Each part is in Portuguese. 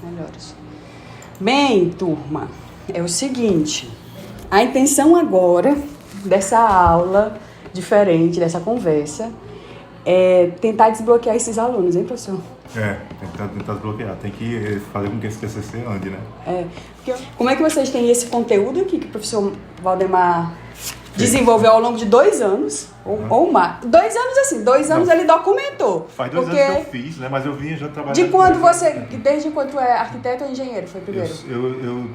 Melhores. Bem, turma, é o seguinte, a intenção agora dessa aula diferente, dessa conversa, é tentar desbloquear esses alunos, hein, professor? Tentar desbloquear. Tem que fazer com que esse TCC ande, né? Como é que vocês têm esse conteúdo aqui que o professor Valdemar desenvolveu ao longo de 2 anos, ou mais? 2 anos assim, 2 anos ele documentou. Faz 2 anos que eu fiz, né? Mas eu vinha já trabalhando... Desde quando tu é arquiteto ou engenheiro, foi primeiro?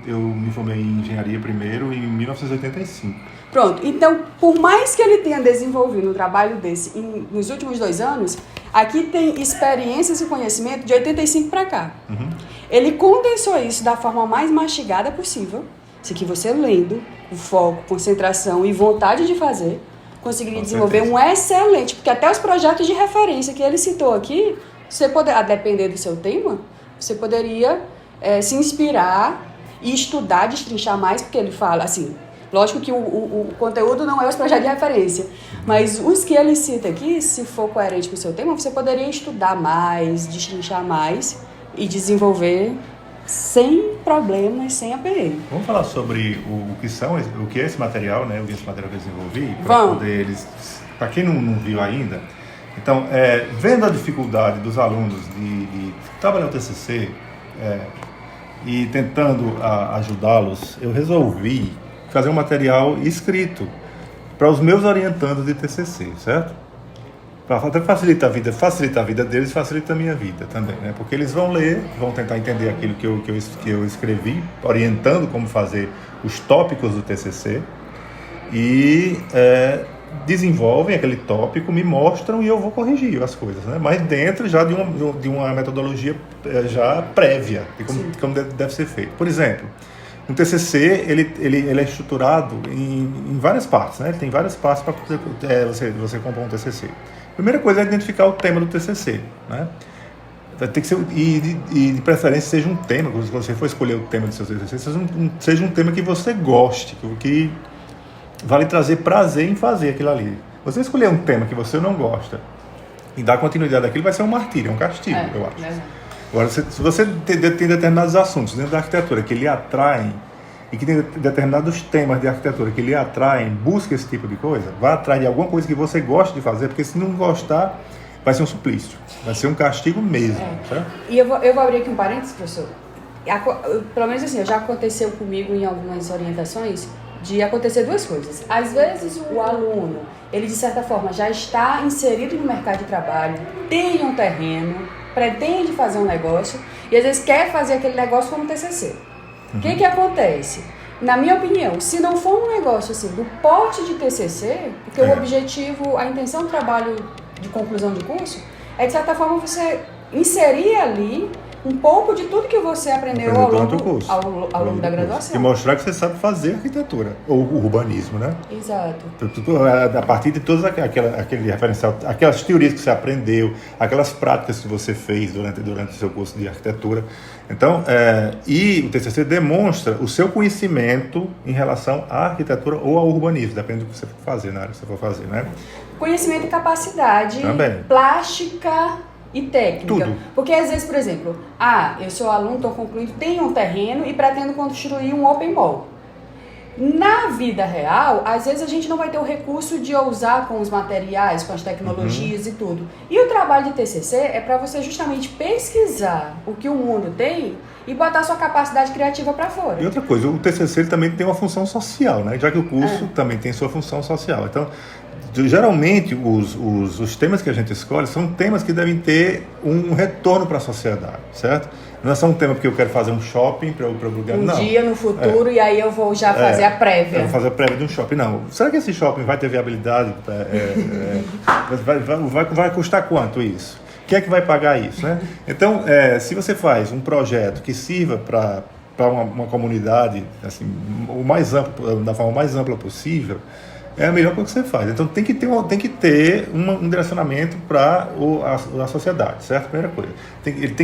Eu me formei em engenharia primeiro em 1985. Pronto, então, por mais que ele tenha desenvolvido um trabalho desse nos últimos 2 anos, aqui tem experiências e conhecimento de 85 para cá. Uhum. Ele condensou isso da forma mais mastigada possível. Isso aqui você lendo, com foco, concentração e vontade de fazer, conseguiria desenvolver um excelente, porque até os projetos de referência que ele citou aqui, você a depender do seu tema, você poderia se inspirar e estudar, destrinchar mais, porque ele fala assim... Lógico que o conteúdo não é os projetos de referência, mas os que ele cita aqui, se for coerente com o seu tema, você poderia estudar mais, destrinchar mais e desenvolver sem problemas, sem aperreio. Vamos falar sobre o que é esse material, né? O que é esse material que eu desenvolvi, para quem não viu ainda. Então, vendo a dificuldade dos alunos de trabalhar o TCC e tentando ajudá-los, eu resolvi fazer um material escrito para os meus orientandos de TCC, certo? Para facilitar a vida deles, facilita a minha vida também, né? Porque eles vão ler, vão tentar entender aquilo que eu escrevi, orientando como fazer os tópicos do TCC e desenvolvem aquele tópico, me mostram e eu vou corrigir as coisas, né? Mas dentro já de uma metodologia já prévia de como deve ser feito. Por exemplo, um TCC, ele é estruturado em várias partes, né? Ele tem várias partes para você compor um TCC. A primeira coisa é identificar o tema do TCC, né? Tem que ser, e de preferência seja um tema, quando você for escolher o tema do seu TCC, seja um tema que você goste, que vale trazer prazer em fazer aquilo ali. Você escolher um tema que você não gosta e dar continuidade àquilo vai ser um martírio, um castigo, eu acho. Agora, se você tem determinados assuntos dentro da arquitetura que lhe atraem e que tem determinados temas de arquitetura que lhe atraem, busca esse tipo de coisa, vá atrás de alguma coisa que você gosta de fazer, porque se não gostar, vai ser um suplício, vai ser um castigo mesmo. Certo? E eu vou abrir aqui um parênteses, professor. Pelo menos assim, já aconteceu comigo em algumas orientações de acontecer 2 coisas. Às vezes o aluno, ele de certa forma já está inserido no mercado de trabalho, tem um terreno, pretende fazer um negócio e às vezes quer fazer aquele negócio como TCC. O que acontece? Na minha opinião, se não for um negócio assim do porte de TCC, porque o objetivo, a intenção do trabalho de conclusão de curso é de certa forma você inserir ali um pouco de tudo que você aprendeu ao longo da graduação. E mostrar que você sabe fazer arquitetura, ou urbanismo, né? Exato. A partir de todas aquele referencial, aquelas teorias que você aprendeu, aquelas práticas que você fez durante o seu curso de arquitetura. Então, e o TCC demonstra o seu conhecimento em relação à arquitetura ou ao urbanismo, depende do que você for fazer, na área que você for fazer, né? Conhecimento e capacidade, também. Plástica e técnica. Tudo. Porque às vezes, por exemplo, eu sou aluno, estou concluindo, tenho um terreno e pretendo construir um open mall. Na vida real, às vezes a gente não vai ter o recurso de ousar com os materiais, com as tecnologias e tudo. E o trabalho de TCC é para você justamente pesquisar o que o mundo tem e botar sua capacidade criativa para fora. E outra coisa, o TCC ele também tem uma função social, né? Já que o curso também tem sua função social. Então, geralmente, os temas que a gente escolhe são temas que devem ter um retorno para a sociedade, certo? Não é só um tema porque eu quero fazer um shopping para eu lugar. Um dia no futuro e aí eu vou já fazer a prévia. Eu vou fazer a prévia de um shopping. Não. Será que esse shopping vai ter viabilidade? Vai custar quanto isso? Quem é que vai pagar isso, né? Então, se você faz um projeto que sirva para uma comunidade assim, da forma mais ampla possível, é a melhor coisa que você faz. Então tem que ter um direcionamento para a sociedade, certo? Primeira coisa. Ele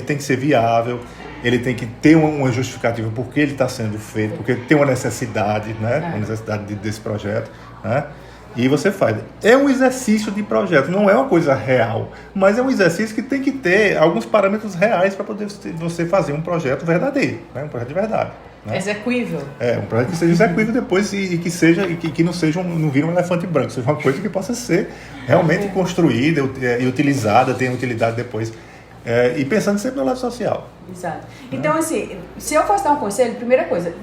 tem que ser viável, ele tem que ter uma justificativa por que ele está sendo feito, porque tem uma necessidade, né? Uma necessidade desse projeto, né? E você faz. É um exercício de projeto, não é uma coisa real, mas é um exercício que tem que ter alguns parâmetros reais para poder você fazer um projeto verdadeiro, né? Um projeto de verdade. Né? Execuível. Um projeto que seja execuível depois e que não seja não vire um elefante branco, seja uma coisa que possa ser realmente construída e utilizada, tenha utilidade depois. E pensando sempre no lado social. Exato. Então, assim, se eu fosse dar um conselho, primeira coisa,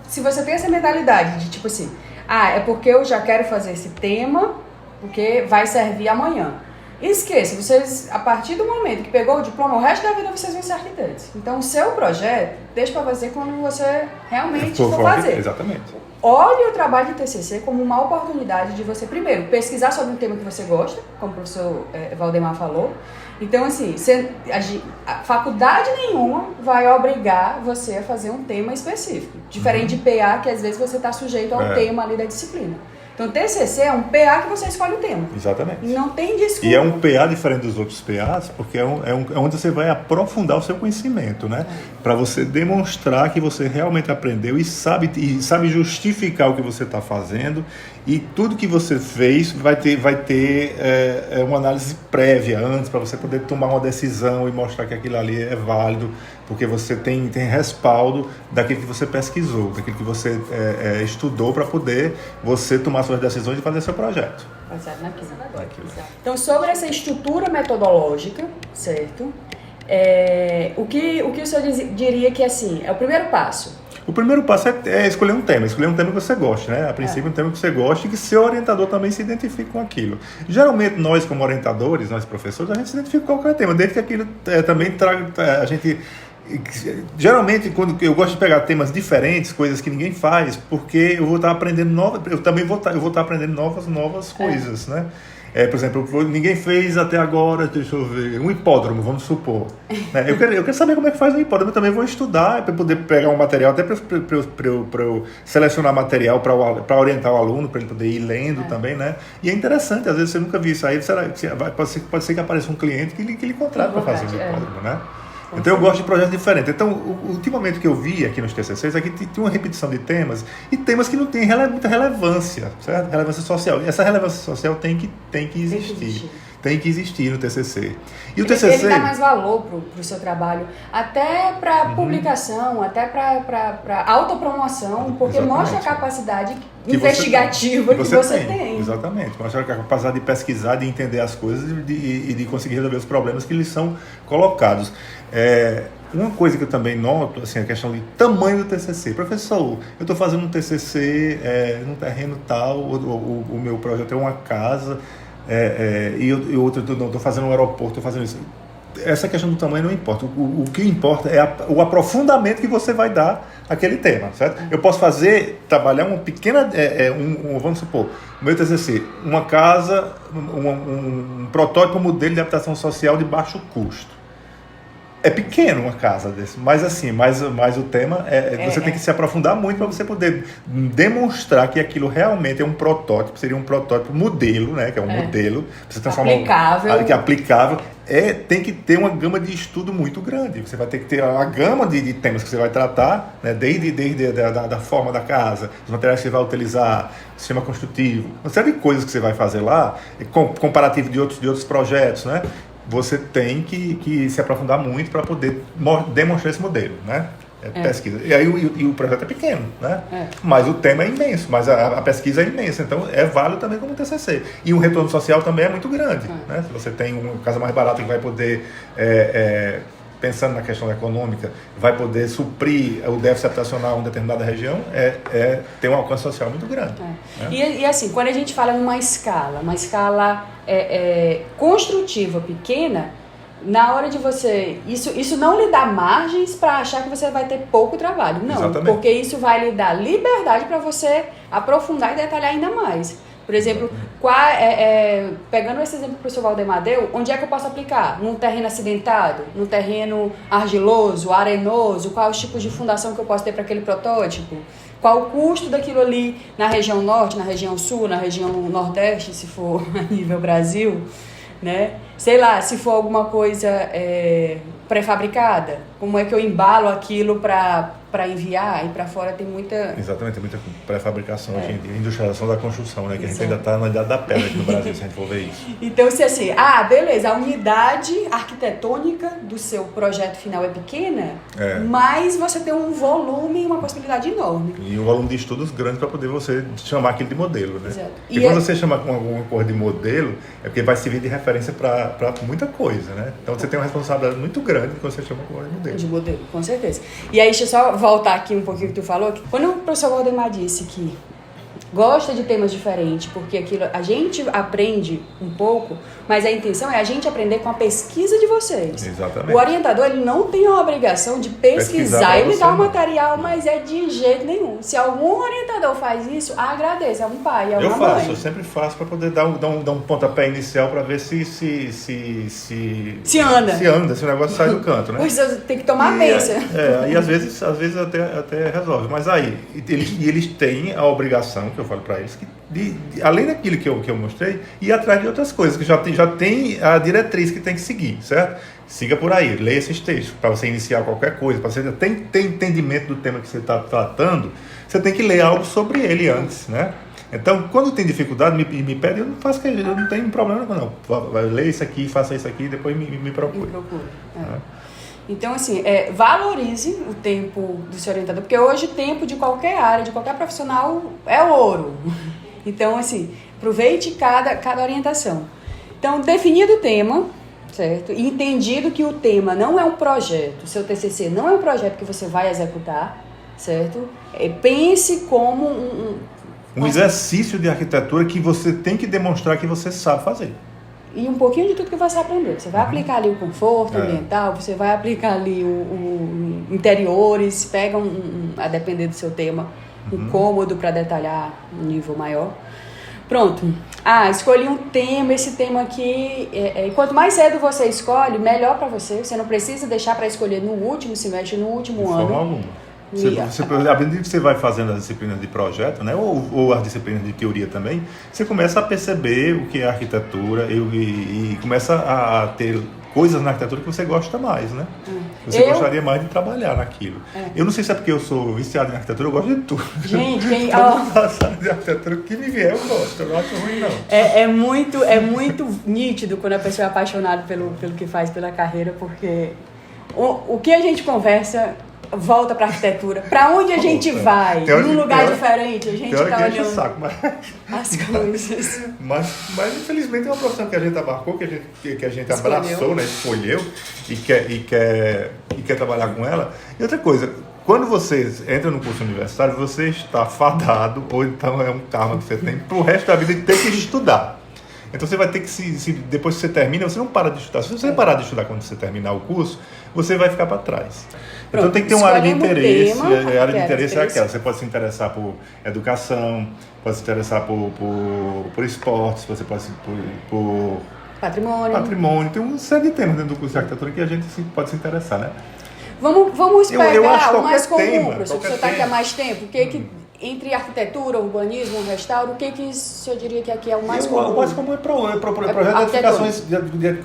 se você tem essa mentalidade de tipo assim, é porque eu já quero fazer esse tema, porque vai servir amanhã. Esqueça, vocês, a partir do momento que pegou o diploma, o resto da vida vocês vão ser arquitetos. Então, o seu projeto, deixa para fazer quando você realmente for fazer. Exatamente. Olhe o trabalho de TCC como uma oportunidade de você, primeiro, pesquisar sobre um tema que você gosta, como o professor Valdemar falou. Então, assim, a faculdade nenhuma vai obrigar você a fazer um tema específico. Diferente de PA, que às vezes você está sujeito ao tema ali da disciplina. Então, TCC é um PA que você escolhe o tema. Exatamente. Não tem desculpa. E é um PA diferente dos outros PAs, porque é onde você vai aprofundar o seu conhecimento, né? Para você demonstrar que você realmente aprendeu e sabe justificar o que você está fazendo. E tudo que você fez vai ter uma análise prévia antes, para você poder tomar uma decisão e mostrar que aquilo ali é válido, porque você tem respaldo daquilo que você pesquisou, daquilo que você estudou, para poder você tomar suas decisões e fazer seu projeto. Baseado naquilo. Então, sobre essa estrutura metodológica, certo? O que o senhor diria que assim, é o primeiro passo? O primeiro passo é escolher um tema que você goste, né? A princípio, um tema que você goste e que seu orientador também se identifique com aquilo. Geralmente, nós como orientadores, nós professores, a gente se identifica com qualquer tema, desde que aquilo também traga a gente... Geralmente, quando eu gosto de pegar temas diferentes, coisas que ninguém faz, porque eu vou estar aprendendo eu vou estar aprendendo novas coisas, né? Por exemplo, ninguém fez até agora, deixa eu ver, um hipódromo, vamos supor. Eu quero saber como é que faz um hipódromo, eu também vou estudar para poder pegar um material, até para eu selecionar material para orientar o aluno, para ele poder ir lendo também, né? E é interessante, às vezes você nunca viu isso aí, pode ser que apareça um cliente que ele contrate para fazer um hipódromo, né? Então eu gosto de projetos diferentes. Então, ultimamente o que eu vi aqui nos TCCs é que tem uma repetição de temas e temas que não têm muita relevância, certo? Relevância social. E essa relevância social tem que existir. Tem que existir no TCC. E o TCC... Ele dá mais valor para o seu trabalho, até para publicação, até para autopromoção, porque mostra a capacidade investigativa que você tem. Exatamente. Mostra a capacidade de pesquisar, de entender as coisas e de conseguir resolver os problemas que lhes são colocados. Uma coisa que eu também noto, assim, a questão de tamanho do TCC. Professor, eu estou fazendo um TCC num terreno tal, o meu projeto é uma casa... e outro, estou fazendo um aeroporto, estou fazendo isso. Essa questão do tamanho não importa. O que importa é o aprofundamento que você vai dar àquele tema, certo? Eu posso trabalhar uma pequena, vamos supor, o meu TCC, uma casa, um protótipo modelo de habitação social de baixo custo. É pequeno uma casa desse, mas assim, mas o tema você tem que se aprofundar muito para você poder demonstrar que aquilo realmente é um protótipo, seria um protótipo modelo, né? Que é um modelo, você transformar aplicável. Tem que ter uma gama de estudo muito grande. Você vai ter que ter a gama de temas que você vai tratar, né? Desde da forma da casa, os materiais que você vai utilizar, sistema construtivo, uma série de coisas que você vai fazer lá, comparativo de outros projetos, né? Você tem que se aprofundar muito para poder demonstrar esse modelo, né? Pesquisa. E aí o projeto é pequeno, né? Mas o tema é imenso, mas a pesquisa é imensa, então é válido também como TCC. E o retorno social também é muito grande, né? Se você tem uma casa mais barata que vai poder, pensando na questão econômica, vai poder suprir o déficit habitacional em uma determinada região, tem um alcance social muito grande. Né? E assim, quando a gente fala numa escala construtiva pequena, na hora de você... Isso não lhe dá margens para achar que você vai ter pouco trabalho. Não, exatamente. Porque isso vai lhe dar liberdade para você aprofundar e detalhar ainda mais. Por exemplo, pegando esse exemplo que o professor Valdemar deu, onde é que eu posso aplicar? Num terreno acidentado? Num terreno argiloso, arenoso? Quais os tipos de fundação que eu posso ter para aquele protótipo? Qual o custo daquilo ali na região norte, na região sul, na região nordeste, se for a nível Brasil? Né? Sei lá, se for alguma coisa pré-fabricada? Como é que eu embalo aquilo para enviar? E para fora tem muita... Exatamente, tem muita pré-fabricação hoje em dia, industrialização da construção, né? Que a gente ainda está na idade da pedra aqui no Brasil, se a gente for ver isso. Então, se assim, beleza, a unidade arquitetônica do seu projeto final é pequena, mas você tem um volume e uma possibilidade enorme. E um volume de estudos grande para poder você chamar aquilo de modelo, né? Exato. E quando você chama com alguma coisa de modelo, é porque vai servir de referência para muita coisa, né? Então você tem uma responsabilidade muito grande quando você chama com de modelo. De modelo, com certeza. E aí, deixa eu só voltar aqui um pouquinho que tu falou, que quando o professor Waldemar disse que gosta de temas diferentes, porque aquilo a gente aprende um pouco, mas a intenção é a gente aprender com a pesquisa de vocês. Exatamente. O orientador, ele não tem a obrigação de pesquisar e me dar o material, mas é de jeito nenhum. Se algum orientador faz isso, agradeça, é um pai, é uma mãe. Eu sempre faço para poder dar um pontapé inicial para ver se anda, se o negócio sai do canto, né? Pois tem que tomar pensa. E às vezes até resolve. Mas aí, eles têm a obrigação, que eu falo para eles, de além daquilo que eu mostrei, ir atrás de outras coisas, que já tem a diretriz que tem que seguir, certo? Siga por aí, leia esses textos, para você iniciar qualquer coisa, para você ter entendimento do tema que você está tratando, você tem que ler algo sobre ele antes, né? Então, quando tem dificuldade, me pede, eu não tenho problema não. Vai ler isso aqui, faça isso aqui, depois me procure. Me procure, Então, assim, valorize o tempo do seu orientador, porque hoje o tempo de qualquer área, de qualquer profissional, é ouro. Então, assim, aproveite cada orientação. Então, definido o tema, certo? E entendido que o tema não é um projeto, o seu TCC não é um projeto que você vai executar, certo? Pense como um exercício de arquitetura que você tem que demonstrar que você sabe fazer. E um pouquinho de tudo que você aprendeu. Você vai aplicar ali o conforto ambiental, você vai aplicar ali o interiores, pega a depender do seu tema, um cômodo para detalhar um nível maior. Pronto. Escolhi um tema, esse tema aqui, quanto mais cedo você escolhe, melhor para você. Você não precisa deixar para escolher no último semestre, no último ano. De forma alguma. À medida que você vai fazendo as disciplinas de projeto, né, ou as disciplinas de teoria também, você começa a perceber o que é arquitetura e começa a ter coisas na arquitetura que você gosta mais, né? Você gostaria mais de trabalhar naquilo. Eu não sei se é porque eu sou viciado em arquitetura, eu gosto de tudo. Gente, de arquitetura, o que me vier eu gosto, eu não acho ruim não. É muito nítido quando a pessoa é apaixonada pelo que faz, pela carreira, porque o que a gente conversa volta para a arquitetura. Para onde a gente vai? Num lugar diferente, a gente está olhando saco, as coisas. Mas infelizmente é uma profissão que a gente abarcou, que a gente abraçou, né, escolheu e quer trabalhar com ela. E outra coisa, quando você entra no curso universitário, você está fadado, ou então é um karma que você tem para o resto da vida de ter que estudar. Então você vai ter que, depois que você termina, você não para de estudar. Se você parar de estudar quando você terminar o curso, você vai ficar para trás. Pronto, então tem que ter uma área de interesse. A área de interesse é aquela. Você pode se interessar por educação, pode se interessar por esportes, você pode por patrimônio. Tem uma série de temas dentro do curso de arquitetura que a gente pode se interessar, né? Vamos pegar eu acho o mais comum, tema, professor, você está aqui há mais tempo. O que entre arquitetura, urbanismo, restauro, o que o senhor diria que aqui é o mais comum? O mais comum é projeto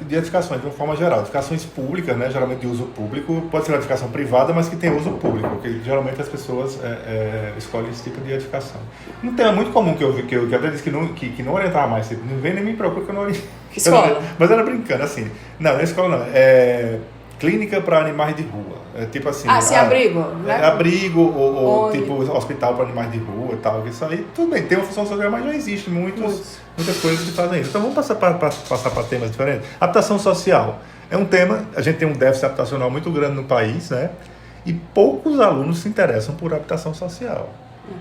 de edificações, de uma forma geral. Edificações públicas, né, geralmente de uso público, pode ser uma edificação privada, mas que tem uso público, porque geralmente as pessoas escolhem esse tipo de edificação. Um tema muito comum que eu até disse que não orientava mais, não vem nem me preocupa que eu não orientava. Escola. Mas era brincando, assim. Não é escola não, clínica para animais de rua. Tipo assim. Abrigo, né? Abrigo ou tipo hospital para animais de rua e tal. Isso aí, tudo bem, tem uma função social, mas já existe muitas coisas que fazem isso. Então vamos passar para temas diferentes. Adaptação social. É um tema, a gente tem um déficit habitacional muito grande no país, né? E poucos alunos se interessam por habitação social.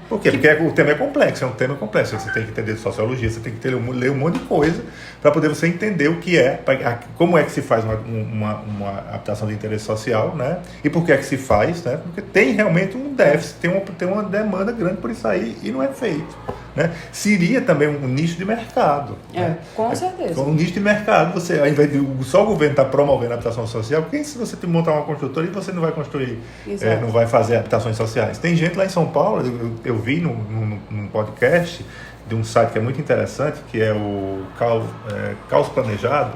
Por quê? Porque o tema é complexo, Você tem que entender de sociologia, você tem que ler um monte de coisa para poder você entender o que como é que se faz uma adaptação de interesse social, né? E por que é que se faz, né? Porque tem realmente um déficit, tem uma demanda grande por isso aí e não é feito, né? Seria também um nicho de mercado. Né? Com certeza. Um nicho de mercado, ao invés de só o governo estar promovendo a habitação social, porque se você montar uma construtora e você não vai construir, não vai fazer habitações sociais. Tem gente lá em São Paulo, eu vi num podcast de um site que é muito interessante, que é o Caos Planejado,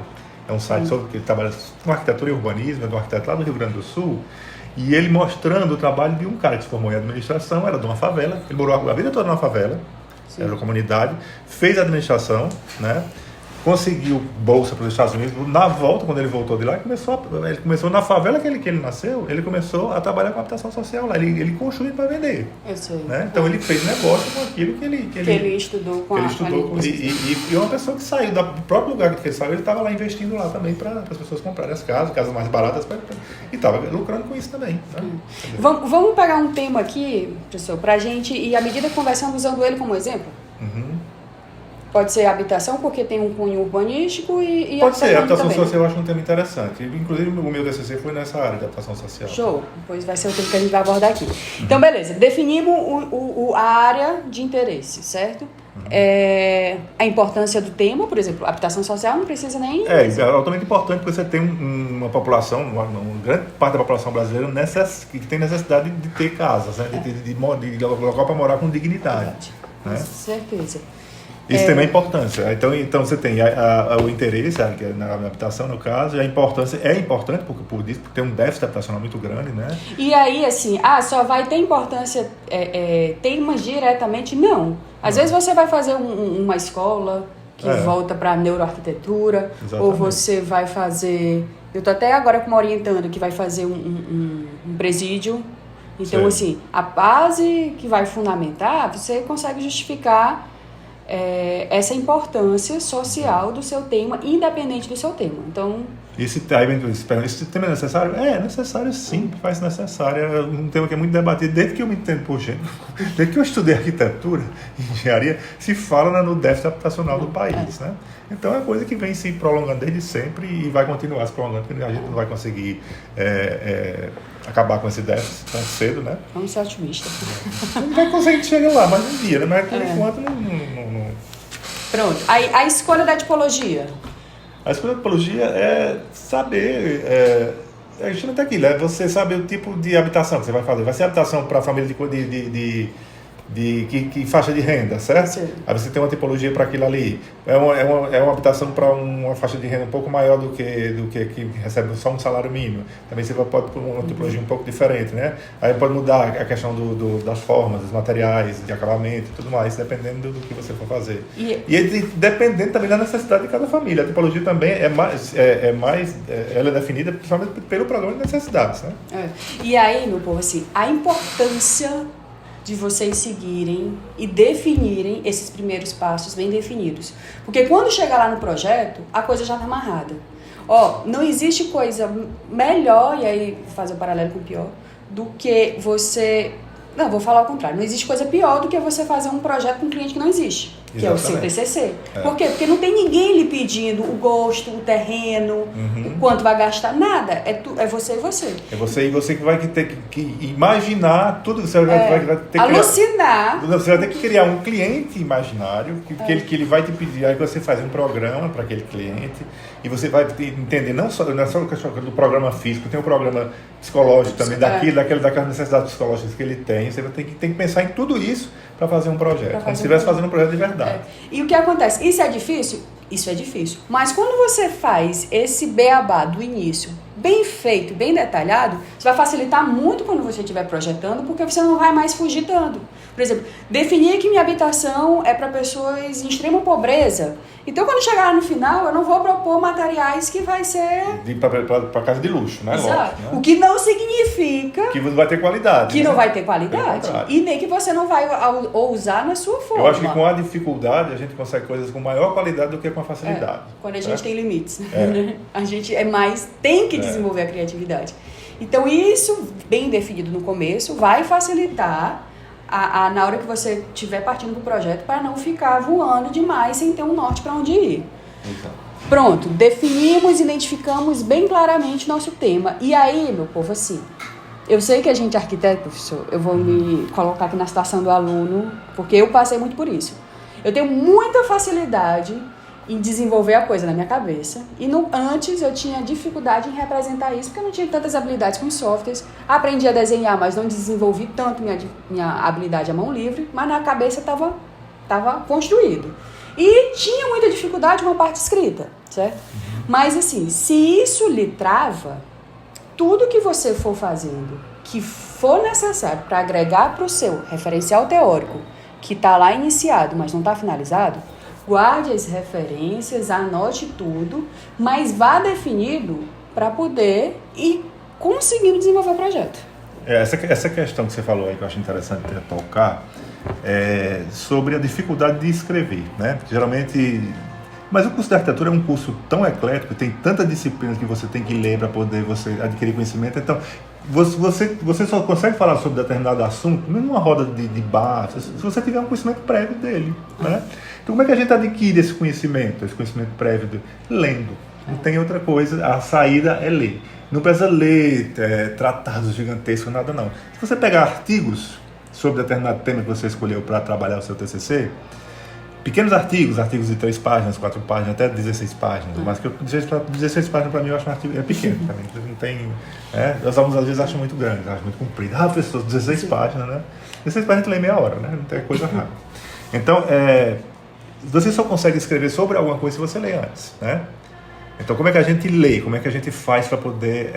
é um site que trabalha com arquitetura e urbanismo, é do arquiteto lá do Rio Grande do Sul, e ele mostrando o trabalho de um cara que se formou em administração, era de uma favela, ele morou a vida toda na favela, era uma comunidade, fez administração, né? Conseguiu bolsa para os Estados Unidos. Na volta, quando ele voltou de lá, ele começou na favela que ele nasceu, ele começou a trabalhar com habitação social lá. Ele construiu para vender. Eu sei. Né? Então ele fez negócio com aquilo que ele estudou com e é uma pessoa que saiu do próprio lugar que ele saiu, ele estava lá investindo lá também para as pessoas comprarem as casas mais baratas, e estava lucrando com isso também. Né? Vamos pegar um tema aqui, professor, para a gente, e à medida que conversamos, usando ele como exemplo. Pode ser habitação, porque tem um cunho urbanístico e pode ser, habitação social eu acho um tema interessante. Inclusive, o meu TCC foi nessa área de habitação social. Show, pois vai ser o tema que a gente vai abordar aqui. Então, beleza, definimos a área de interesse, certo? A importância do tema, por exemplo, habitação social não precisa nem... É altamente importante porque você tem uma população, uma grande parte da população brasileira que tem necessidade de ter casas, né? De local para morar com dignidade. Né? Com certeza. Isso tem uma importância. Então você tem o interesse na habitação, no caso, e a importância é importante porque tem um déficit habitacional muito grande, né? E aí, assim, só vai ter importância temas diretamente? Não. Às vezes você vai fazer uma escola que volta para neuroarquitetura, ou você vai fazer... Eu estou até agora com uma orientando que vai fazer um presídio. Então, assim, a base que vai fundamentar, você consegue justificar essa importância social do seu tema, independente do seu tema. Então, esse tema é necessário? É necessário, sim, faz necessário. É um tema que é muito debatido desde que eu me entendo por gente. Desde que eu estudei arquitetura e engenharia, se fala no déficit habitacional do país, né? Então é uma coisa que vem se prolongando desde sempre e vai continuar se prolongando, porque a gente não vai conseguir acabar com esse déficit tão cedo, né? Vamos ser otimistas. Não vai conseguir chegar lá, mas um dia, né? Mas por enquanto não... Pronto. A escolha da tipologia. A escolha da tipologia é saber... a gente não tem aquilo, é você saber o tipo de habitação que você vai fazer. Vai ser habitação para família que faixa de renda, certo? Sim. Aí você tem uma tipologia para aquilo ali. É uma habitação para uma faixa de renda um pouco maior do que recebe só um salário mínimo. Também você pode ter uma tipologia um pouco diferente, né? Aí pode mudar a questão das formas, dos materiais, de acabamento e tudo mais, dependendo do que você for fazer. E dependendo também da necessidade de cada família. A tipologia também ela é definida principalmente pelo programa de necessidades, né? E aí, meu povo, assim, a importância de vocês seguirem e definirem esses primeiros passos bem definidos. Porque quando chegar lá no projeto, a coisa já está amarrada. Não existe coisa melhor, e aí fazer o paralelo com o pior, do que você... Não, vou falar ao contrário. Não existe coisa pior do que você fazer um projeto com um cliente que não existe. Que Exatamente. É o seu TCC. Por quê? Porque não tem ninguém lhe pedindo o gosto, o terreno, o quanto vai gastar. Nada. É você e você. É você e você que vai ter que imaginar tudo. Você vai ter que alucinar. Você vai ter que criar um cliente imaginário que ele vai te pedir. Aí você faz um programa para aquele cliente e você vai entender não é só a questão do programa físico, tem um programa psicológico também, daquelas necessidades psicológicas que ele tem. Você vai ter que pensar em tudo isso para fazer um projeto. Como se estivesse fazendo um projeto de verdade. E o que acontece? Isso é difícil? Isso é difícil. Mas quando você faz esse beabá do início bem feito, bem detalhado, isso vai facilitar muito quando você estiver projetando, porque você não vai mais fugir tanto. Por exemplo, definir que minha habitação é para pessoas em extrema pobreza. Então, quando chegar lá no final, eu não vou propor materiais que vai ser... Para casa de luxo, né? Exato. Lógico, né? O que não significa... Que não vai ter qualidade. Que não vai ter qualidade. E nem que você não vai usar na sua forma. Eu acho que com a dificuldade, a gente consegue coisas com maior qualidade do que com a facilidade. Quando a gente tem limites. A gente tem que desenvolver a criatividade. Então, isso, bem definido no começo, vai facilitar... na hora que você estiver partindo para o projeto, para não ficar voando demais sem ter um norte para onde ir. Exato. Pronto, definimos, identificamos bem claramente nosso tema. E aí, meu povo, assim, eu sei que a gente é arquiteto, professor, eu vou me colocar aqui na situação do aluno, porque eu passei muito por isso. Eu tenho muita facilidade em desenvolver a coisa na minha cabeça. E antes eu tinha dificuldade em representar isso, porque eu não tinha tantas habilidades com softwares. Aprendi a desenhar, mas não desenvolvi tanto minha habilidade à mão livre, mas na cabeça estava construído. E tinha muita dificuldade uma parte escrita, certo? Mas assim, se isso lhe trava, tudo que você for fazendo, que for necessário para agregar para o seu referencial teórico, que está lá iniciado, mas não está finalizado, guarde as referências, anote tudo, mas vá definido para poder ir conseguindo desenvolver o projeto. Essa questão que você falou aí, que eu acho interessante tocar, sobre a dificuldade de escrever, né? Geralmente... Mas o curso de arquitetura é um curso tão eclético, tem tanta disciplina que você tem que ler para poder você adquirir conhecimento. Então, você só consegue falar sobre determinado assunto numa roda de bar, se você tiver um conhecimento prévio dele, né? Então, como é que a gente adquire esse conhecimento prévio? Lendo. Não tem outra coisa, a saída é ler. Não precisa ler tratados gigantescos, nada não. Se você pegar artigos sobre determinado tema que você escolheu para trabalhar o seu TCC, pequenos artigos de 3 páginas, 4 páginas, até 16 páginas, mas que 16 páginas para mim eu acho um artigo pequeno também, não tem, os alunos às vezes acham muito grande, acham muito comprido. Professor, 16 páginas, né? 16 páginas a gente lê meia hora, né? Não tem coisa rápida. Então, você só consegue escrever sobre alguma coisa se você lê antes, né? Então, como é que a gente lê? Como é que a gente faz para poder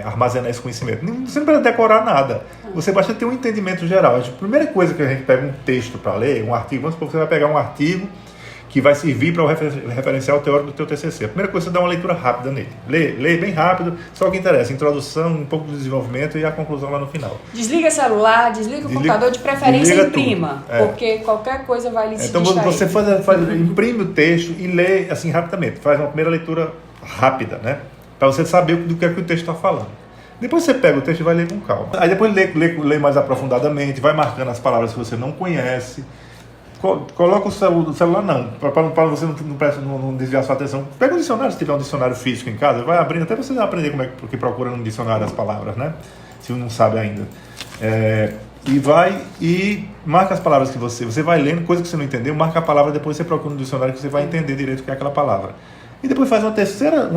armazenar esse conhecimento? Você não precisa decorar nada. Você basta ter um entendimento geral. A primeira coisa que a gente pega um texto para ler, um artigo, vamos supor que você vai pegar um artigo que vai servir para o referencial teórico do teu TCC. A primeira coisa é você dá uma leitura rápida nele. Lê bem rápido, só o que interessa. Introdução, um pouco de desenvolvimento e a conclusão lá no final. Desliga celular, desliga o computador, de preferência imprima. Porque qualquer coisa vai lhe se distrair. Então você imprime o texto e lê assim rapidamente. Faz uma primeira leitura rápida, né? Para você saber do que é que o texto está falando. Depois você pega o texto e vai ler com calma. Aí depois lê mais aprofundadamente, vai marcando as palavras que você não conhece. Coloca o celular não, para você não desviar sua atenção. Pega um dicionário, se tiver um dicionário físico em casa, vai abrindo, até você aprender como é que procura no dicionário as palavras, né? Se não sabe ainda. E marca as palavras que você vai lendo, coisa que você não entendeu, marca a palavra, depois você procura no dicionário que você vai entender direito o que é aquela palavra. E depois faz uma terceira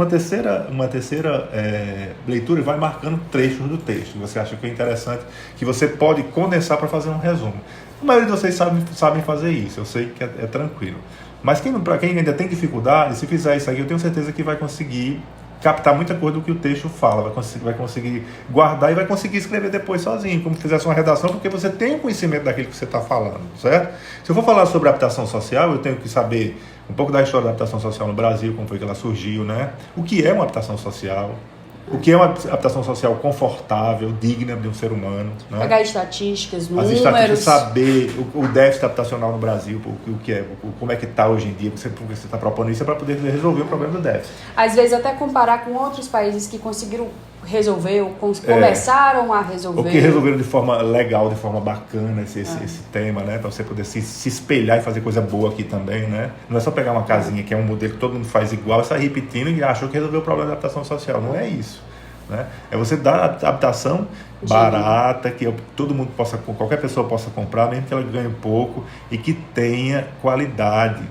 leitura e vai marcando trechos do texto que você acha que é interessante, que você pode condensar para fazer um resumo. A maioria de vocês sabem fazer isso, eu sei que é tranquilo. Mas para quem ainda tem dificuldade, se fizer isso aí, eu tenho certeza que vai conseguir captar muita coisa do que o texto fala, vai conseguir guardar e vai conseguir escrever depois sozinho, como se fizesse uma redação, porque você tem o conhecimento daquilo que você está falando, certo? Se eu for falar sobre adaptação social, eu tenho que saber um pouco da história da adaptação social no Brasil, como foi que ela surgiu, né? O que é uma adaptação social? O que é uma adaptação social confortável, digna de um ser humano? Né? Pegar estatísticas, números. As estatísticas, saber o déficit habitacional no Brasil, como é que está hoje em dia, porque você está propondo isso é para poder resolver o problema do déficit. Às vezes até comparar com outros países que conseguiram resolver, ou começaram a resolver. Ou que resolveram de forma legal, de forma bacana esse tema, né? Para você poder se espelhar e fazer coisa boa aqui também, né? Não é só pegar uma casinha que é um modelo que todo mundo faz igual e sair repetindo e achou que resolveu o problema da adaptação social. Não é isso. Né? É você dar a habitação barata, que todo mundo qualquer pessoa possa comprar, mesmo que ela ganhe pouco, e que tenha qualidade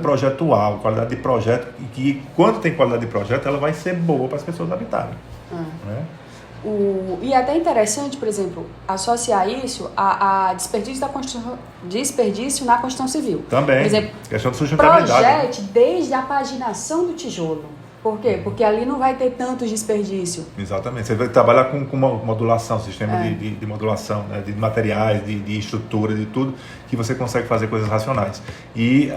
projetual, qualidade de projeto, e que quando tem qualidade de projeto, ela vai ser boa para as pessoas habitarem. Né? E é até interessante, por exemplo, associar isso a desperdício na construção civil. Também, por exemplo, questão de sustentabilidade. Projete desde a paginação do tijolo. Por quê? Porque ali não vai ter tanto desperdício. Exatamente. Você vai trabalhar com uma modulação, sistema de modulação, né? De materiais, de estrutura, de tudo, que você consegue fazer coisas racionais. E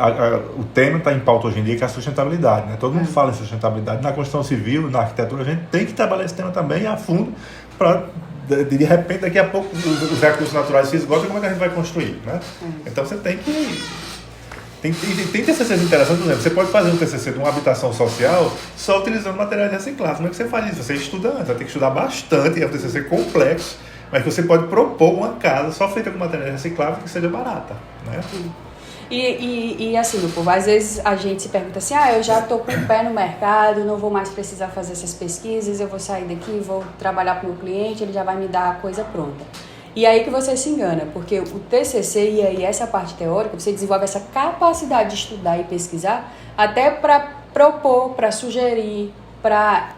o tema está em pauta hoje em dia, que é a sustentabilidade. Né? Todo mundo fala em sustentabilidade. Na construção civil, na arquitetura, a gente tem que trabalhar esse tema também a fundo para, de repente, daqui a pouco, os recursos naturais se esgotam, como é que a gente vai construir? Né? Então, você tem que... Tem TCCs interessantes, por exemplo, você pode fazer um TCC de uma habitação social só utilizando materiais reciclados. Como é que você faz isso? Você estuda antes, vai ter que estudar bastante, é um TCC complexo, mas que você pode propor uma casa só feita com materiais recicláveis que seja barata, né? E assim, meu povo, às vezes a gente se pergunta assim, eu já estou com o pé no mercado, não vou mais precisar fazer essas pesquisas, eu vou sair daqui, vou trabalhar para o meu cliente, ele já vai me dar a coisa pronta. E aí que você se engana, porque o TCC e aí essa parte teórica, você desenvolve essa capacidade de estudar e pesquisar até para propor, para sugerir, para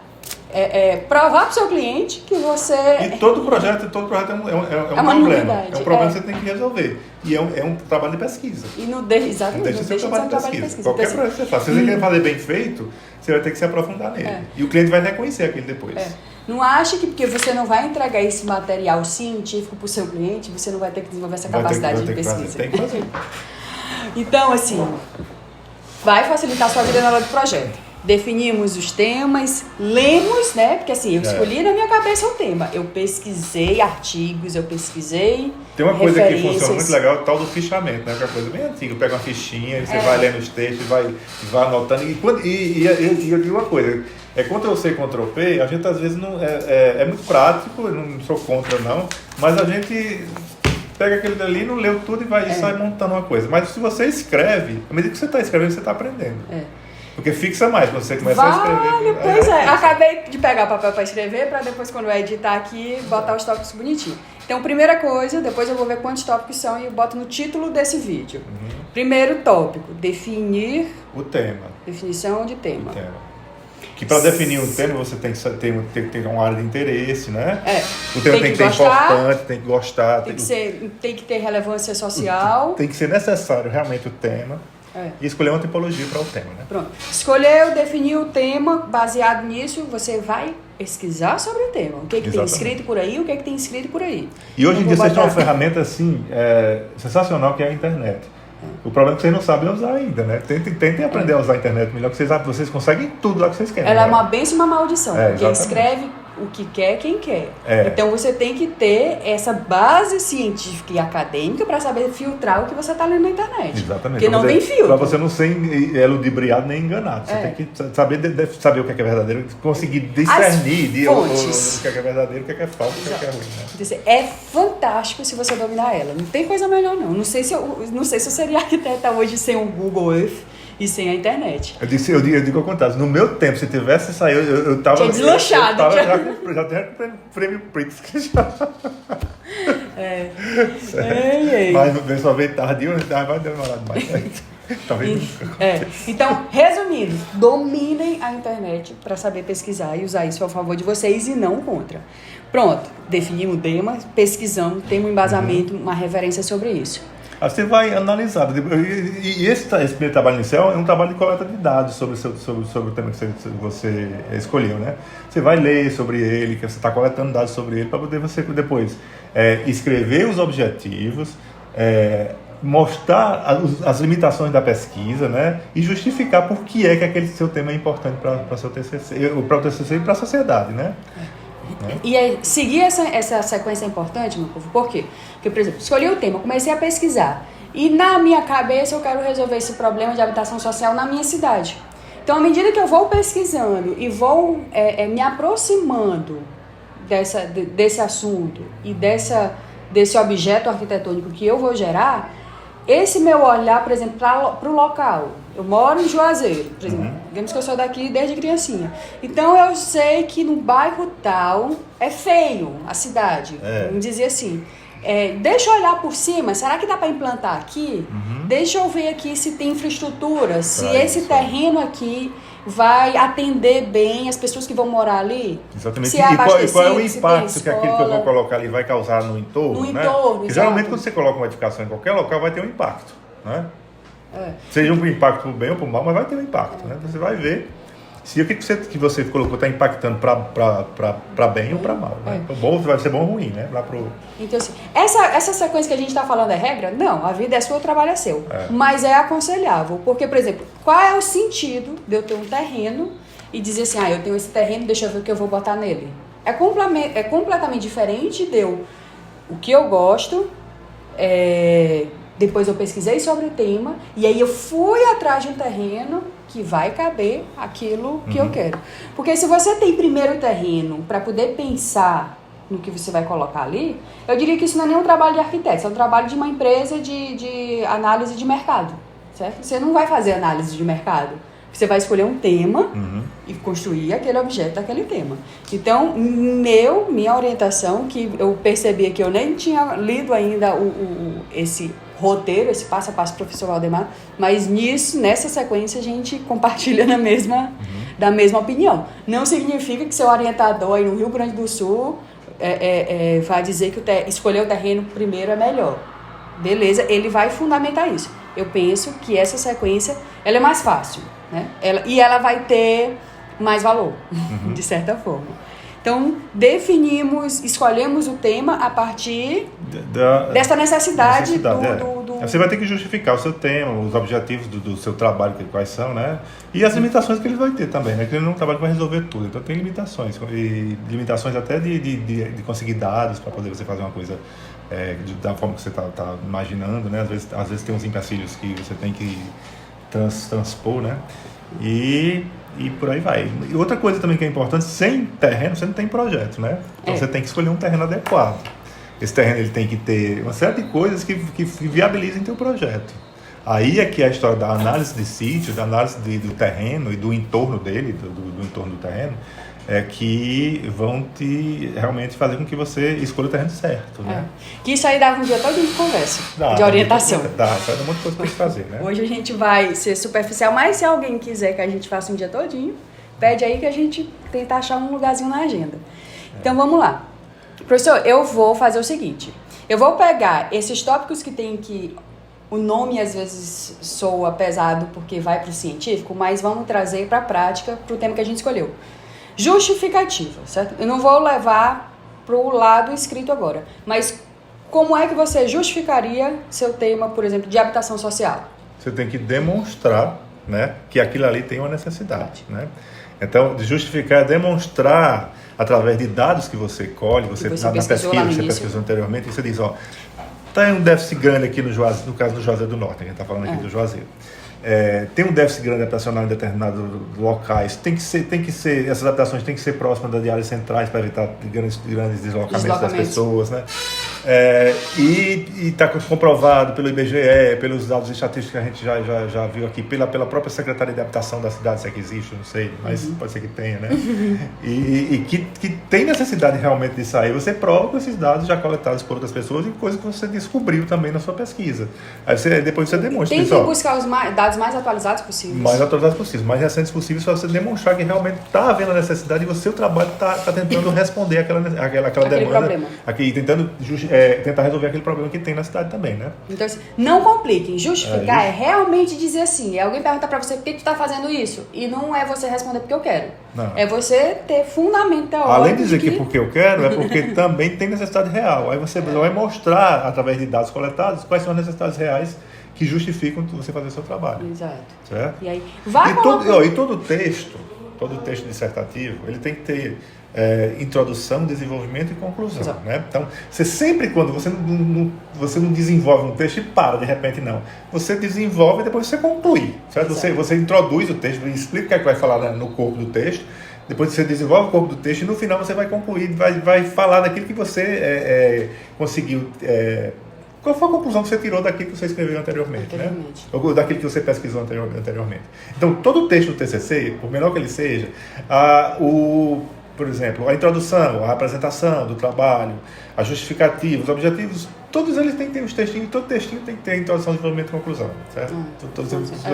provar para o seu cliente que você... E todo projeto é um problema. Novidade. É um problema que você tem que resolver. E é um trabalho de pesquisa. E exatamente, não deixa de ser um trabalho de pesquisa. Qualquer projeto que você faça. Se você quer fazer bem feito, você vai ter que se aprofundar nele. E o cliente vai reconhecer aquilo depois. Não ache que porque você não vai entregar esse material científico para o seu cliente, você não vai ter que desenvolver essa capacidade de pesquisa. Tem que fazer. Então, assim, vai facilitar a sua vida na hora do projeto. Definimos os temas, lemos, né? Porque assim, eu escolhi na minha cabeça o tema. Eu pesquisei artigos, eu pesquisei Tem uma coisa que funciona muito legal, o tal do fichamento, né? Que é uma coisa bem antiga. Pega uma fichinha, você vai lendo os textos, vai anotando. E eu digo uma coisa, Ctrl-C, Ctrl-V, a gente às vezes não... É muito prático, eu não sou contra não, mas a gente... Pega aquele dali, não leu tudo e sai montando uma coisa. Mas se você escreve, à medida que você está escrevendo, você está aprendendo. Porque fixa mais, quando você começa a escrever. Pois acabei de pegar o papel para escrever, para depois, quando eu editar aqui, botar os tópicos bonitinhos. Então, primeira coisa, depois eu vou ver quantos tópicos são e eu boto no título desse vídeo. Primeiro tópico, definir... O tema. Definição de tema. Que para definir um tema você tem que ter uma área de interesse, né? O tema tem que ser importante, tem que gostar. Tem que ter relevância social. Tem que ser necessário realmente o tema. E escolher uma tipologia para o tema, né? Pronto. Escolheu, definiu o tema, baseado nisso, você vai pesquisar sobre o tema. O que tem escrito por aí, o que tem escrito por aí. E hoje em dia vocês têm uma ferramenta assim, sensacional, que é a internet. O problema é que vocês não sabem usar ainda, né? Tentem aprender a usar a internet melhor, que vocês conseguem tudo lá que vocês querem. Ela é uma bênção e uma maldição, porque exatamente. Escreve o que quer, quem quer. Então você tem que ter essa base científica e acadêmica para saber filtrar o que você está lendo na internet. Exatamente. Porque não tem filtro. Para você não ser ludibriado nem enganado. Você tem que saber o que é verdadeiro, conseguir discernir o que é verdadeiro, o que é falso, o que é ruim. Né? É fantástico se você dominar ela. Não tem coisa melhor, não. Não sei se eu seria arquiteta hoje sem o Google Earth e sem a internet. Eu digo ao contrário. No meu tempo, se tivesse saído, eu tava... Tinha deslanchado. Já tinha prêmio Prix. Mas só veio tardio, vai demorar mais. Então, resumindo, dominem a internet para saber pesquisar e usar isso a favor de vocês e não contra. Pronto, definimos o tema, pesquisamos, temos um embasamento, uma referência sobre isso. Aí você vai analisar. E esse primeiro trabalho inicial é um trabalho de coleta de dados sobre o tema que você escolheu, né? Você vai ler sobre ele, que você está coletando dados sobre ele, para poder você depois escrever os objetivos, mostrar as limitações da pesquisa, né? E justificar por que aquele seu tema é importante para o seu TCC e para a sociedade, né? E seguir essa sequência é importante, meu povo, por quê? Porque, por exemplo, escolhi o tema, comecei a pesquisar e na minha cabeça eu quero resolver esse problema de habitação social na minha cidade. Então, à medida que eu vou pesquisando e vou me aproximando desse assunto e desse objeto arquitetônico que eu vou gerar, esse meu olhar, por exemplo, para o local. Eu moro em Juazeiro, por exemplo. Digamos que eu sou daqui desde criancinha. Então, eu sei que no bairro tal é feio a cidade. Vamos dizer assim. Deixa eu olhar por cima. Será que dá para implantar aqui? Deixa eu ver aqui se tem infraestrutura. Se esse terreno aqui vai atender bem as pessoas que vão morar ali. Exatamente. Se e qual é o impacto que aquilo que eu vou colocar ali vai causar no entorno, né? Porque geralmente quando você coloca uma edificação em qualquer local vai ter um impacto, né? Seja um impacto pro bem ou pro mal, mas vai ter um impacto, né? Você vai ver se o que você colocou está impactando para bem ou para mal, né? Bom, vai ser bom ou ruim, né? Então, assim, essa sequência que a gente está falando é regra? Não, a vida é sua, o trabalho é seu. Mas é aconselhável, porque, por exemplo, qual é o sentido de eu ter um terreno e dizer assim, eu tenho esse terreno, deixa eu ver o que eu vou botar nele? É completamente diferente de o que eu gosto, depois eu pesquisei sobre o tema e aí eu fui atrás de um terreno que vai caber aquilo que eu quero. Porque se você tem primeiro o terreno para poder pensar no que você vai colocar ali, eu diria que isso não é nem um trabalho de arquiteto, é um trabalho de uma empresa de análise de mercado, certo? Você não vai fazer análise de mercado. Você vai escolher um tema e construir aquele objeto daquele tema. Então, minha orientação, que eu percebi que eu nem tinha lido ainda esse roteiro, esse passo a passo do professor Valdemar, mas nessa sequência a gente compartilha na mesma da mesma opinião. Não significa que seu orientador aí no Rio Grande do Sul vai dizer que escolher o terreno primeiro é melhor. Beleza, ele vai fundamentar isso. Eu penso que essa sequência ela é mais fácil, né? Ela vai ter mais valor, de certa forma. Então, escolhemos o tema a partir dessa necessidade Você vai ter que justificar o seu tema, os objetivos do seu trabalho, quais são, né? E as limitações que ele vai ter também, né? Porque ele não trabalha para resolver tudo, então tem limitações. E limitações até de conseguir dados para poder você fazer uma coisa da forma que você está imaginando, né? Às vezes tem uns empecilhos que você tem que transpor, né? E por aí vai. E outra coisa também que é importante, sem terreno você não tem projeto, né? Então você tem que escolher um terreno adequado. Esse terreno ele tem que ter uma série de coisas que viabilizem teu projeto. Aí é que a história da análise de sítio, da análise do terreno e do entorno dele, do entorno do terreno, é que vão realmente fazer com que você escolha o terreno certo, né? Que isso aí dava um dia todo de conversa, de orientação. Dá um monte de coisa para fazer, né? Hoje a gente vai ser superficial, mas se alguém quiser que a gente faça um dia todinho, pede aí que a gente tenta achar um lugarzinho na agenda. Então vamos lá. Professor, eu vou fazer o seguinte, eu vou pegar esses tópicos que tem que... O nome às vezes soa pesado porque vai para o científico, mas vamos trazer para a prática, para o tema que a gente escolheu. Justificativa, certo? Eu não vou levar para o lado escrito agora, mas como é que você justificaria seu tema, por exemplo, de habitação social? Você tem que demonstrar, né, que aquilo ali tem uma necessidade, né? Então, justificar é demonstrar através de dados que você colhe, você na pesquisa, você pesquisou anteriormente, e você diz, tem um déficit grande aqui no Juazeiro, no caso do Juazeiro do Norte, a gente está falando aqui do Juazeiro. Tem um déficit grande habitacional em determinados locais, tem que ser, essas habitações têm que ser próximas de áreas centrais para evitar grandes deslocamentos das pessoas, né? E está comprovado pelo IBGE, pelos dados estatísticos que a gente já viu aqui, pela própria Secretaria de Habitação da cidade, se é que existe, não sei, mas pode ser que tenha, né? E que tem necessidade realmente de sair, você prova com esses dados já coletados por outras pessoas e coisas que você descobriu também na sua pesquisa. Aí depois você demonstra. Tem que buscar os dados mais atualizados possíveis. Mais atualizados possíveis, mais recentes possíveis, para você demonstrar que realmente está havendo a necessidade e o seu trabalho está tentando responder aquela demanda. Problema. Tentando tentar resolver aquele problema que tem na cidade também, né? Então, assim, não compliquem. Justificar é realmente dizer assim, alguém pergunta para você por que tu está fazendo isso, e não é você responder porque eu quero. Não. É você ter fundamento teórico. Além de dizer que porque eu quero, é porque também tem necessidade real. Aí você vai mostrar, através de dados coletados, quais são as necessidades reais que justificam você fazer o seu trabalho. Exato. Certo? E aí, todo texto dissertativo, ele tem que ter introdução, desenvolvimento e conclusão, né? Então, você sempre, quando você não desenvolve um texto e para, de repente, não. Você desenvolve e depois você conclui, certo? Você introduz o texto, explica o que é que vai falar no corpo do texto, depois você desenvolve o corpo do texto e no final você vai concluir, vai falar daquilo que você conseguiu... Qual foi a conclusão que você tirou daquilo que você escreveu anteriormente. Né? Ou daquilo que você pesquisou anteriormente. Então, todo o texto do TCC, por menor que ele seja, por exemplo, a introdução, a apresentação do trabalho, a justificativa, os objetivos, todos eles têm que ter os textinhos, todo textinho tem que ter a introdução, desenvolvimento e conclusão, certo?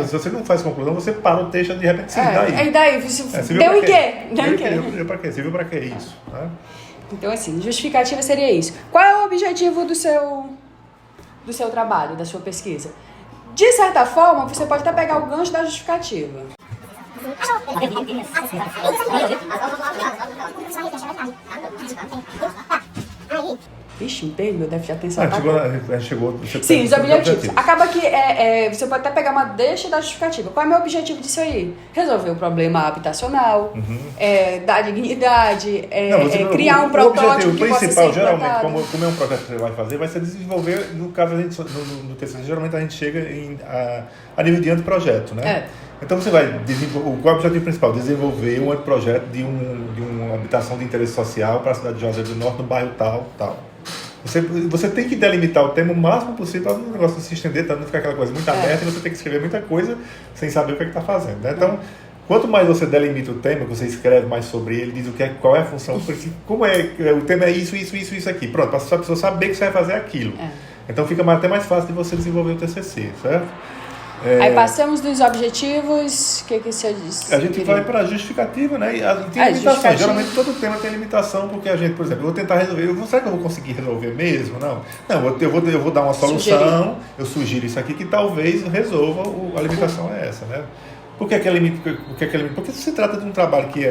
Se você não faz conclusão, você para o texto e de repente se daí. E daí? Deu em quê? Deu para quê? Você viu para quê isso? Né? Então, assim, justificativa seria isso. Qual é o objetivo do seu trabalho, da sua pesquisa? De certa forma, você pode até pegar o gancho da justificativa. Ixi, meu deve já ter chegou. Sim, os objetivos. Acaba que você pode até pegar uma deixa da justificativa. Qual é o meu objetivo disso aí? Resolver o problema habitacional, dar dignidade, criar um protótipo que possa ser implantado. O principal, geralmente, como é um projeto que você vai fazer, vai ser desenvolver, no caso, no TCC, geralmente a gente chega a nível de anteprojeto, né? Então você vai desenvolver, qual é o objetivo principal? Desenvolver um anteprojeto de uma habitação de interesse social para a cidade de Juazeiro do Norte, no bairro tal. Você tem que delimitar o tema o máximo possível para o negócio se estender, para não ficar aquela coisa muito aberta e você tem que escrever muita coisa sem saber o que está fazendo. Né? Então, quanto mais você delimita o tema, que você escreve mais sobre ele, diz qual é a função, como o tema é isso aqui. Pronto, para a pessoa saber que você vai fazer aquilo. Então fica até mais fácil de você desenvolver o TCC, certo? Aí passamos dos objetivos, o que você disse? A gente vai para a justificativa, né? E tem limitações. Geralmente todo tema tem limitação, porque a gente, por exemplo, eu vou tentar resolver. Será que eu vou conseguir resolver mesmo? Não, eu vou dar uma solução, eu sugiro isso aqui que talvez resolva, a limitação é essa, né? Por que é limite? Porque se trata de um trabalho que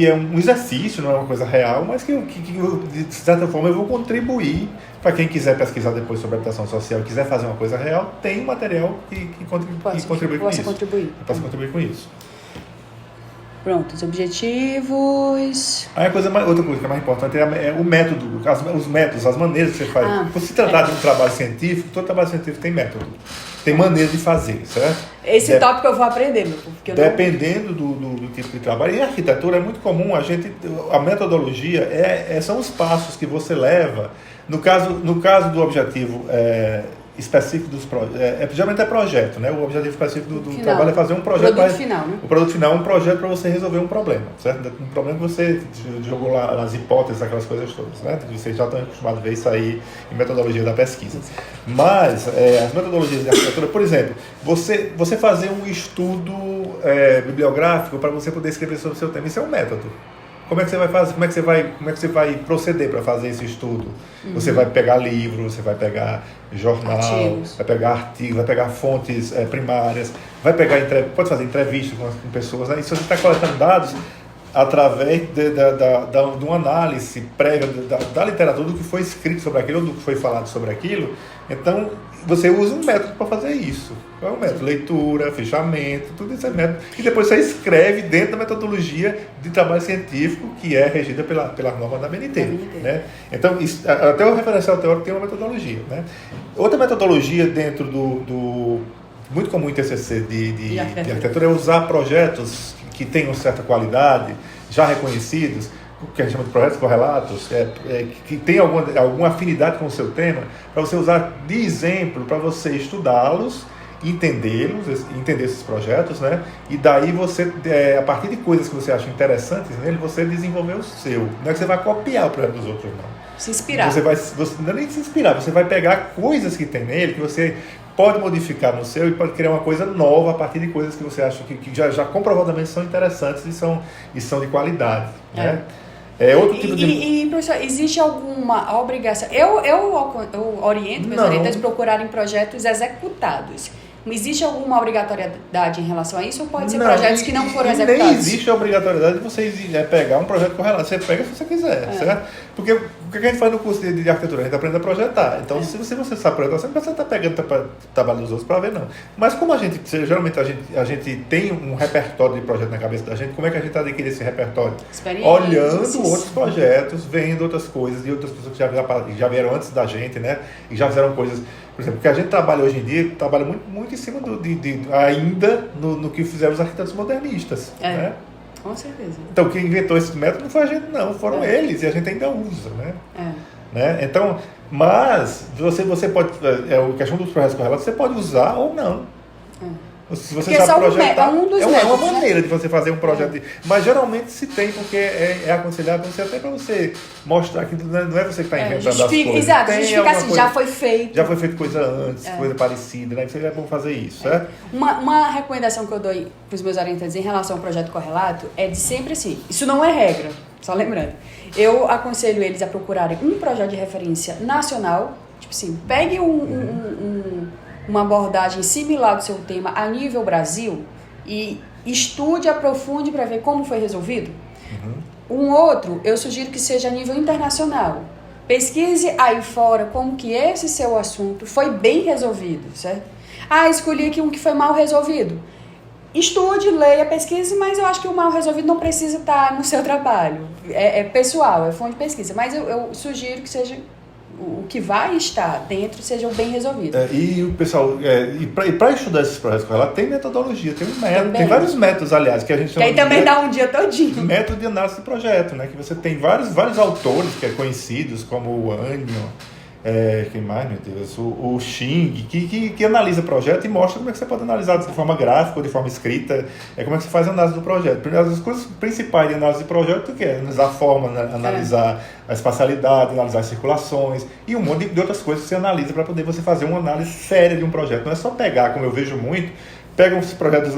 é um exercício, não é uma coisa real, mas que de certa forma eu vou contribuir para quem quiser pesquisar depois sobre habitação social e quiser fazer uma coisa real, tem um material que contribui com isso. Eu posso contribuir com isso. Pronto, os objetivos... Aí outra coisa que é mais importante é o método, os métodos, as maneiras que você faz. Por se tratar de um trabalho científico, todo trabalho científico tem método. Tem maneira de fazer, certo? Esse tópico eu vou aprender, meu povo. Dependendo do tipo de trabalho. E a arquitetura é muito comum, a metodologia são os passos que você leva. No caso do objetivo específico dos projetos, geralmente é projeto, né? O objetivo específico do trabalho é fazer um projeto. O produto final, né? O produto final é um projeto para você resolver um problema, certo? Um problema que você jogou lá nas hipóteses, aquelas coisas todas, né? Vocês já estão acostumados a ver isso aí em metodologia da pesquisa. Mas as metodologias de arquitetura, por exemplo, você fazer um estudo bibliográfico para você poder escrever sobre o seu tema, isso é um método. Como é que você vai fazer? Como é que você vai proceder para fazer esse estudo? Você vai pegar livro, você vai pegar jornal, vai pegar artigos, vai pegar fontes primárias, pode fazer entrevistas com pessoas, né? E se você está coletando dados através de uma análise prévia da literatura, do que foi escrito sobre aquilo, ou do que foi falado sobre aquilo, então você usa um método para fazer isso. Qual é o método? Leitura, fechamento, tudo isso é método. E depois você escreve dentro da metodologia de trabalho científico que é regida pela norma da BNT. Né? Então, até o referencial teórico tem uma metodologia. Né? Outra metodologia dentro do muito comum em TCC de arquitetura é usar projetos que tenham certa qualidade, já reconhecidos, o que a gente chama de projetos correlatos, que tem alguma afinidade com o seu tema, para você usar de exemplo, para você estudá-los, entender esses projetos, né? E daí você, a partir de coisas que você acha interessantes nele, você desenvolver o seu. Não é que você vai copiar o projeto dos outros, não. Se inspirar. Não é nem se inspirar, você vai pegar coisas que tem nele, que você pode modificar no seu e pode criar uma coisa nova a partir de coisas que você acha que já comprovadamente são interessantes e são de qualidade, né? Outro tipo de... professor, existe alguma obrigação? Eu oriento meus orientantes a procurarem projetos executados. Existe alguma obrigatoriedade em relação a isso ou pode ser projetos que não foram executados? Nem existe a obrigatoriedade de você pegar um projeto correlado. Você pega se você quiser, certo? Porque o que a gente faz no curso de arquitetura? A gente aprende a projetar. Então, se você sabe projetar, você não precisa estar pegando o trabalho dos outros para ver, não. Mas como geralmente a gente tem um repertório de projeto na cabeça da gente, como é que a gente adquire esse repertório? Olhando outros projetos, vendo outras coisas de outras pessoas que já vieram antes da gente, né? E já fizeram coisas... Por exemplo, o que a gente trabalha hoje em dia, trabalha muito, muito em cima ainda no que fizeram os arquitetos modernistas. Né? Com certeza. Então, quem inventou esse método não foi a gente, não. Foram eles, e a gente ainda usa. Né? Então, mas, você pode... a questão dos projetos correlatos, você pode usar ou não. Se você sabe projetar, é uma maneira de você fazer um projeto. Mas geralmente se tem, porque é aconselhável você até para você mostrar que não é você que está inventando as coisas. Exato, justificar assim, já foi feito. Já foi feito coisa antes, coisa parecida, né? Você é bom fazer isso, certo? Uma recomendação que eu dou para os meus orientantes em relação ao projeto correlato é de sempre assim, isso não é regra, só lembrando. Eu aconselho eles a procurarem um projeto de referência nacional, tipo assim, pegue uma abordagem similar do seu tema a nível Brasil e estude, aprofunde para ver como foi resolvido. Um outro, eu sugiro que seja a nível internacional. Pesquise aí fora como que esse seu assunto foi bem resolvido, certo? Escolhi aqui um que foi mal resolvido. Estude, leia, pesquise, mas eu acho que o mal resolvido não precisa estar no seu trabalho. É pessoal, é fonte de pesquisa. Mas eu sugiro que seja... o que vai estar dentro seja bem resolvido. E o pessoal, para estudar esses projetos correlatos, tem metodologia, tem um método, também. Tem vários métodos, aliás, que a gente chama de também dá um dia todinho. Método de análise de projeto, né? Que você tem vários autores que conhecidos, como o Anion, Quem mais, meu Deus? O Xing, que analisa projeto e mostra como é que você pode analisar de forma gráfica ou de forma escrita, como é que você faz a análise do projeto. As coisas principais de análise de projeto é analisar a forma, analisar a espacialidade, analisar as circulações e um monte de outras coisas que você analisa para poder você fazer uma análise séria de um projeto. Não é só pegar, como eu vejo muito, pega os projetos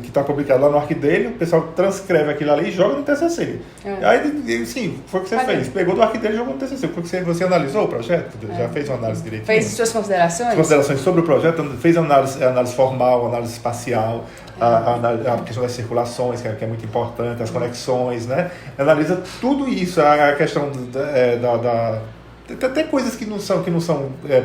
que está publicado lá no Arquidele, o pessoal transcreve aquilo ali e joga no TCC. Aí, sim, foi o que você fez. Pegou do Arquidele e jogou no TCC. Foi que você analisou o projeto? Já fez uma análise direitinho? Fez suas considerações? Considerações sobre o projeto, fez análise formal, análise espacial, a questão das circulações, que é muito importante, as conexões, né? Analisa tudo isso, a questão até coisas que não são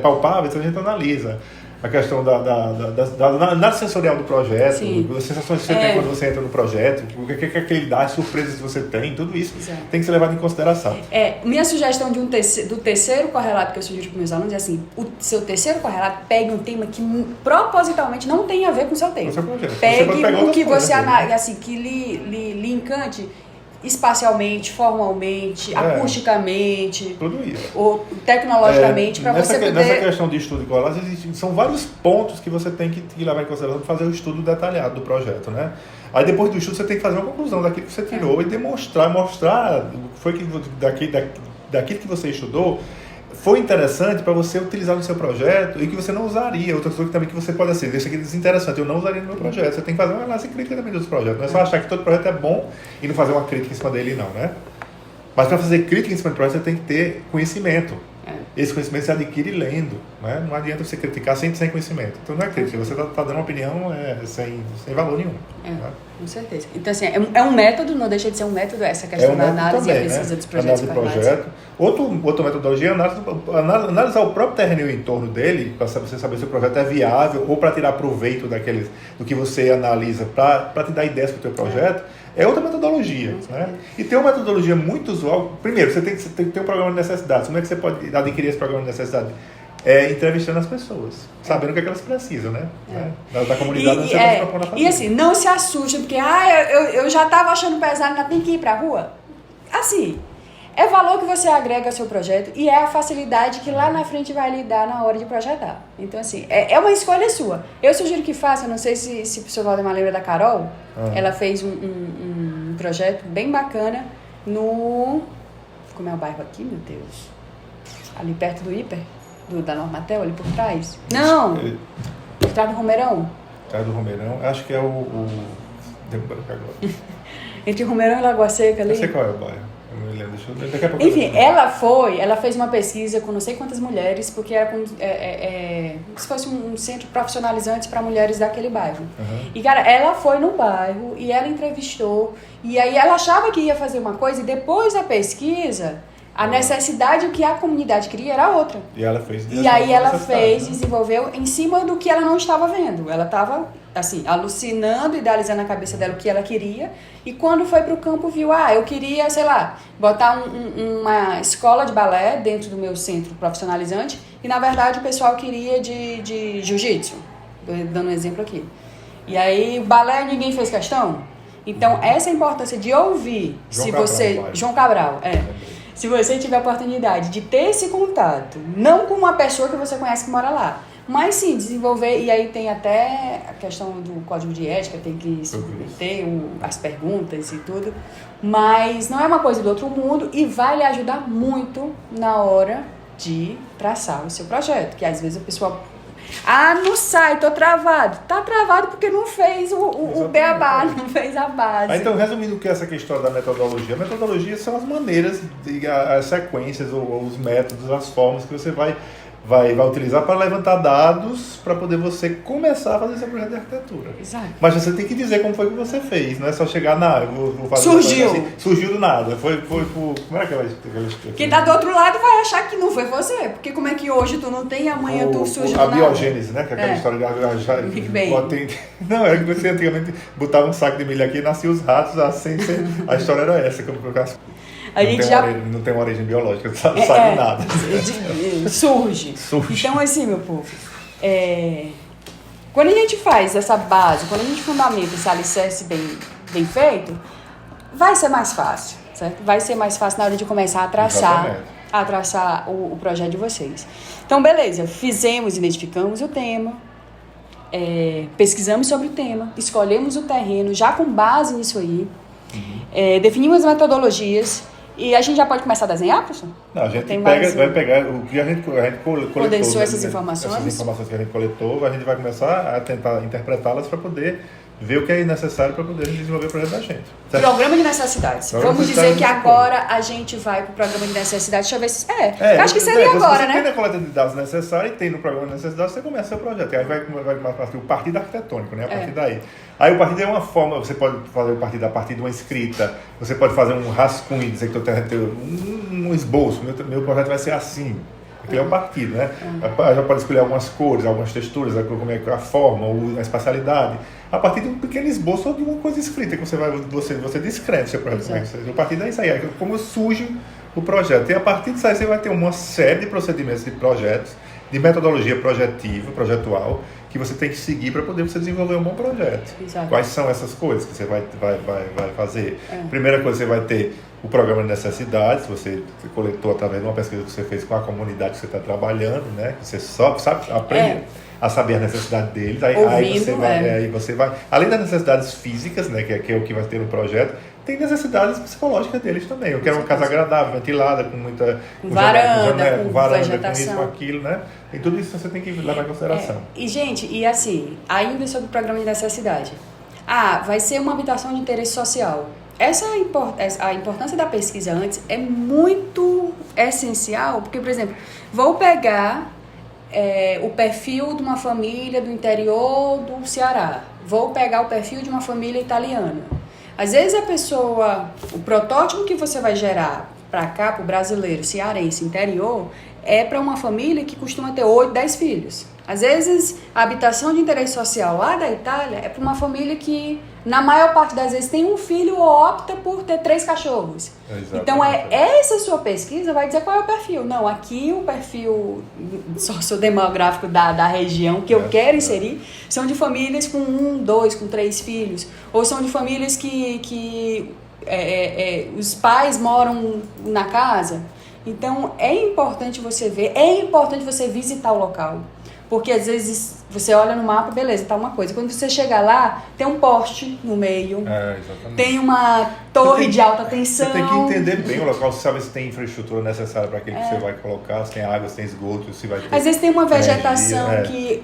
palpáveis, a gente analisa. A questão da análise sensorial do projeto, as sensações que você tem quando você entra no projeto, o que ele dá, as surpresas que você tem, tudo isso tem que ser levado em consideração. Minha sugestão do terceiro correlato que eu sugiro para meus alunos é assim: o seu terceiro correlato, pegue um tema que propositalmente não tem a ver com o seu tema. Pegue o que você analisa, assim, que lhe encante espacialmente, formalmente, acusticamente, tudo isso. Ou tecnologicamente, para você poder... Nessa questão de estudo de correlatos, são vários pontos que você tem que levar em consideração para fazer o estudo detalhado do projeto, né? Aí depois do estudo você tem que fazer uma conclusão daquilo que você tirou e mostrar o que foi daquilo que você estudou foi interessante para você utilizar no seu projeto e que você não usaria. Outra coisa também que você pode dizer, isso aqui é desinteressante, eu não usaria no meu projeto. Você tem que fazer uma análise crítica também dos projetos. Não é só achar que todo projeto é bom e não fazer uma crítica em cima dele, não, né? Mas para fazer crítica em cima do projeto, você tem que ter conhecimento. Esse conhecimento você adquire lendo, né? Não adianta você criticar sem conhecimento. Então não é crítica, você está dando uma opinião sem valor nenhum. Né? Com certeza. Então, assim, é um método, não deixa de ser um método essa questão da análise também, e a pesquisa dos projetos. Análise do projeto. Outra metodologia é analisar o próprio terreno e o entorno dele, para você saber se o projeto é viável ou para tirar proveito do que você analisa para te dar ideias para o teu projeto. É outra metodologia, né? E tem uma metodologia muito usual. Primeiro, você tem que ter um programa de necessidades. Como é que você pode adquirir esse programa de necessidade? Entrevistando as pessoas, sabendo o que é que elas precisam, né? Da comunidade onde você está se propondo a fazer. E assim, não se assuste, porque eu já estava achando pesado, ainda tem que ir para a rua. Assim, é valor que você agrega ao seu projeto e é a facilidade que lá na frente vai lhe dar na hora de projetar. Então, assim, é uma escolha sua. Eu sugiro que faça, não sei se o professor Valdemar lembra da Carol, ela fez um projeto bem bacana no... Como é o bairro aqui, meu Deus? Ali perto do Hiper, da Normatel, ali por trás. Não! Por trás do Romeirão. Atrás do Romeirão, acho que é o Entre Romeirão e Lagoa Seca ali. Eu sei qual é o bairro. Enfim, ela fez uma pesquisa com não sei quantas mulheres, porque era como se fosse um centro profissionalizante para mulheres daquele bairro. E, cara, ela foi no bairro e ela entrevistou, e aí ela achava que ia fazer uma coisa, e depois da pesquisa, a necessidade, o que a comunidade queria era outra. E ela fez. E aí ela desenvolveu em cima do que ela não estava vendo. Ela estava, assim, alucinando, idealizando na cabeça dela o que ela queria. E quando foi para o campo, viu, eu queria, sei lá, botar uma escola de balé dentro do meu centro profissionalizante. E, na verdade, o pessoal queria de jiu-jitsu. Dando um exemplo aqui. E aí, o balé ninguém fez questão. Então, essa é a importância de ouvir. João Cabral, Se você tiver a oportunidade de ter esse contato, não com uma pessoa que você conhece que mora lá, mas sim desenvolver, e aí tem até a questão do código de ética, tem que submeter as perguntas e tudo, mas não é uma coisa do outro mundo e vai lhe ajudar muito na hora de traçar o seu projeto, que às vezes a pessoa... não sai, tô travado. Tá travado porque não fez o beabá, não fez a base. Então, resumindo o que é essa questão da metodologia? A metodologia são as maneiras, as sequências, ou os métodos, as formas que você vai utilizar para levantar dados para poder você começar a fazer seu projeto de arquitetura. Exato. Mas você tem que dizer como foi que você fez, não é só chegar vou fazer surgiu. Assim, surgiu do nada. Foi como era aquela quem tá do outro lado vai achar que não foi você, porque como é que hoje tu não tem, amanhã tu surge do nada. A biogênese, né? Que é aquela história de não, era que você antigamente botava um saco de milho aqui e nasciam os ratos, assim, a história era essa, como não tem uma origem biológica, não sai do nada. Surge. Então, assim, meu povo, quando a gente faz essa base, quando a gente fundamenta esse alicerce bem feito, vai ser mais fácil, certo? Vai ser mais fácil na hora de começar a traçar a traçar o projeto de vocês. Então, beleza, identificamos o tema, pesquisamos sobre o tema, escolhemos o terreno, já com base nisso aí, definimos as metodologias. E a gente já pode começar a desenhar, professor? Não, a gente vai pegar o que a gente coletou. Condensou essas informações. Essas informações que a gente coletou, a gente vai começar a tentar interpretá-las para poder ver o que é necessário para poder desenvolver o projeto da gente. Certo? Programa de necessidades. Vamos dizer que agora a gente vai para o programa de necessidades. Deixa eu ver se... eu acho que seria agora, né? Você tem a coleta de dados necessária e tem no programa de necessidades, você começa o seu projeto. E aí vai partir o partido arquitetônico, né? A partir daí. Aí o partido é uma forma, você pode fazer o partido a partir de uma escrita, você pode fazer um rascunho, dizer que eu tenho um esboço, meu projeto vai ser assim. Aquilo é um partido, né? Já pode escolher algumas cores, algumas texturas, como é a forma, a espacialidade, a partir de um pequeno esboço ou de uma coisa escrita que você descreve seu projeto. A partir daí, isso aí é como surge o projeto. E a partir disso aí você vai ter uma série de procedimentos de projetos, de metodologia projetual, que você tem que seguir para poder você desenvolver um bom projeto. Exato. Quais são essas coisas que você vai fazer? Primeira coisa, você vai ter o programa de necessidades, você coletou através de uma pesquisa que você fez com a comunidade que você está trabalhando, né? Você aprende a saber a necessidade deles, aí você vai, além das necessidades físicas, né, que é o que vai ter no projeto, tem necessidades psicológicas deles também. Eu quero uma casa agradável, ventilada, com muita varanda, com vegetação, com isso, com aquilo, né? E tudo isso você tem que levar em consideração. E, gente, e assim, ainda sobre o programa de necessidade. Vai ser uma habitação de interesse social. A importância da pesquisa antes é muito essencial, porque, por exemplo, vou pegar o perfil de uma família do interior do Ceará, vou pegar o perfil de uma família italiana. Às vezes o protótipo que você vai gerar para cá, para o brasileiro cearense interior, é para uma família que costuma ter 8, 10 filhos. Às vezes, a habitação de interesse social lá da Itália é para uma família que, na maior parte das vezes, tem um filho ou opta por ter 3 cachorros. Exatamente. Então, essa sua pesquisa vai dizer qual é o perfil. Não, aqui o perfil sociodemográfico da região que eu quero inserir são de famílias com 1, 2, com 3 filhos. Ou são de famílias que os pais moram na casa. Então, é importante você ver, é importante você visitar o local. Porque às vezes você olha no mapa, beleza, tá uma coisa. Quando você chega lá, tem um poste no meio, tem uma torre de alta tensão. Você tem que entender bem o local, você sabe se tem infraestrutura necessária para aquilo que você vai colocar, se tem água, se tem esgoto, se vai ter... Às vezes tem uma vegetação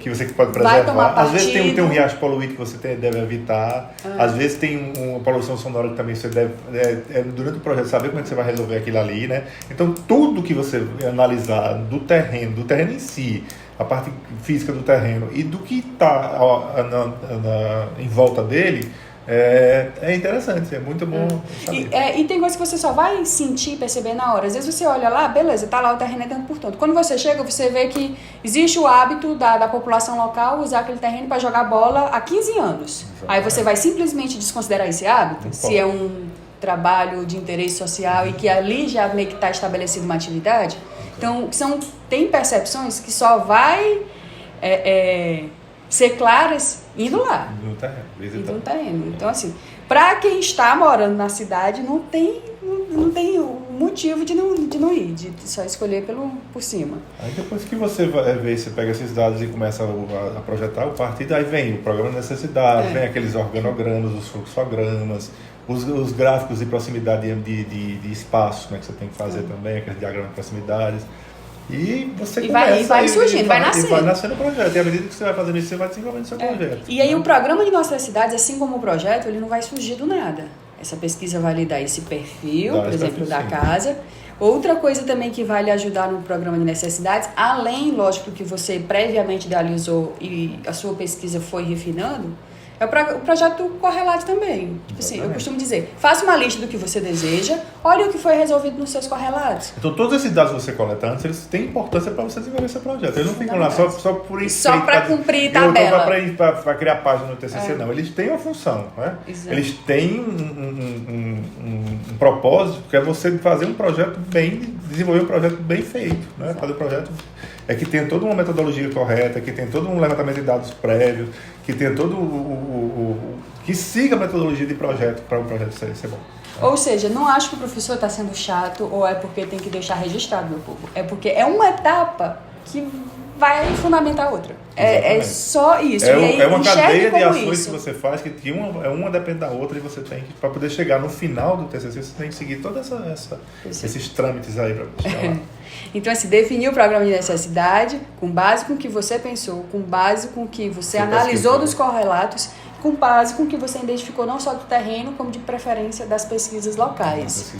que você pode preservar. Vai tomar partido. Às vezes tem um riacho poluído que você deve evitar. Às vezes tem uma poluição sonora que também você deve... durante o projeto, saber como é que você vai resolver aquilo ali, né? Então, tudo que você analisar do terreno em si, a parte física do terreno e do que está em volta dele, é interessante, é muito bom saber. E tem coisa que você só vai sentir, perceber na hora. Às vezes você olha lá, beleza, tá lá o terreno é tanto por tanto. Quando você chega, você vê que existe o hábito da população local usar aquele terreno para jogar bola há 15 anos. Exatamente. Aí você vai simplesmente desconsiderar esse hábito? Se é um trabalho de interesse social e que ali já meio que está estabelecida uma atividade? Então, tem percepções que só vai ser claras indo lá. No terreno. Então, assim, para quem está morando na cidade, não tem motivo de não ir, de só escolher por cima. Aí depois que você vai ver, você pega esses dados e começa a projetar o partido, aí vem o programa de necessidade, vem aqueles organogramas, os fluxogramas, os gráficos de proximidade de espaços, como é que você tem que fazer também, aqueles diagramas de proximidades. E você vai surgindo, vai nascendo. Vai nascendo o projeto. E à medida que você vai fazendo isso, você vai desenvolvendo o seu projeto. E aí o programa de nossas cidades, assim como o projeto, ele não vai surgir do nada. Essa pesquisa vai lhe dar esse perfil, por exemplo, da casa. Outra coisa também que vai lhe ajudar no programa de necessidades, além, lógico, que você previamente idealizou e a sua pesquisa foi refinando, é o projeto correlato também. Tipo assim, eu costumo dizer, faça uma lista do que você deseja, olhe o que foi resolvido nos seus correlatos. Então, todos esses dados que você coleta antes, eles têm importância para você desenvolver seu projeto. Eles não ficam lá só por isso. Só para cumprir tabela. Para criar página no TCC, não. Eles têm uma função, né? Exato. Eles têm um propósito, que é você fazer um projeto desenvolver um projeto bem feito, né? Fazer um projeto que tenha toda uma metodologia correta, que tenha todo um levantamento de dados prévios, que tenha todo que siga a metodologia de projeto para um projeto ser bom. Ou seja, não acho que o professor está sendo chato ou é porque tem que deixar registrado, meu povo. É porque é uma etapa que vai fundamentar a outra. É só isso. É uma cadeia de ações isso. que você faz, que uma depende da outra e você tem que, para poder chegar no final do TCC, você tem que seguir todos esses trâmites aí para chegar lá. Então, assim, definir o programa de necessidade com base com o que você pensou, com base com o que você analisou dos correlatos, com base com o que você identificou não só do terreno, como de preferência das pesquisas locais.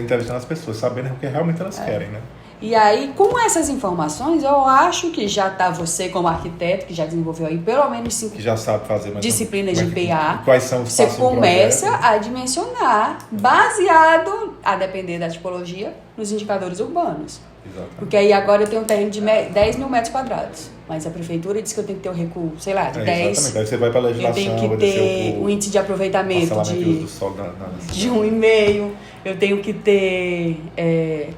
Entrevistando as pessoas, sabendo o que realmente elas querem, né? E aí, com essas informações, eu acho que já está você como arquiteto, que já desenvolveu aí pelo menos 5 que já sabe fazer disciplinas de PA, quais são os você começa a dimensionar, baseado, a depender da tipologia, nos indicadores urbanos. Exatamente. Porque aí agora eu tenho um terreno de 10 mil metros quadrados, mas a prefeitura disse que eu tenho que ter um recuo, sei lá, de 10. Exatamente, aí você vai para a legislação. Eu tenho que ter um índice de aproveitamento do solo de 1,5. Eu tenho que ter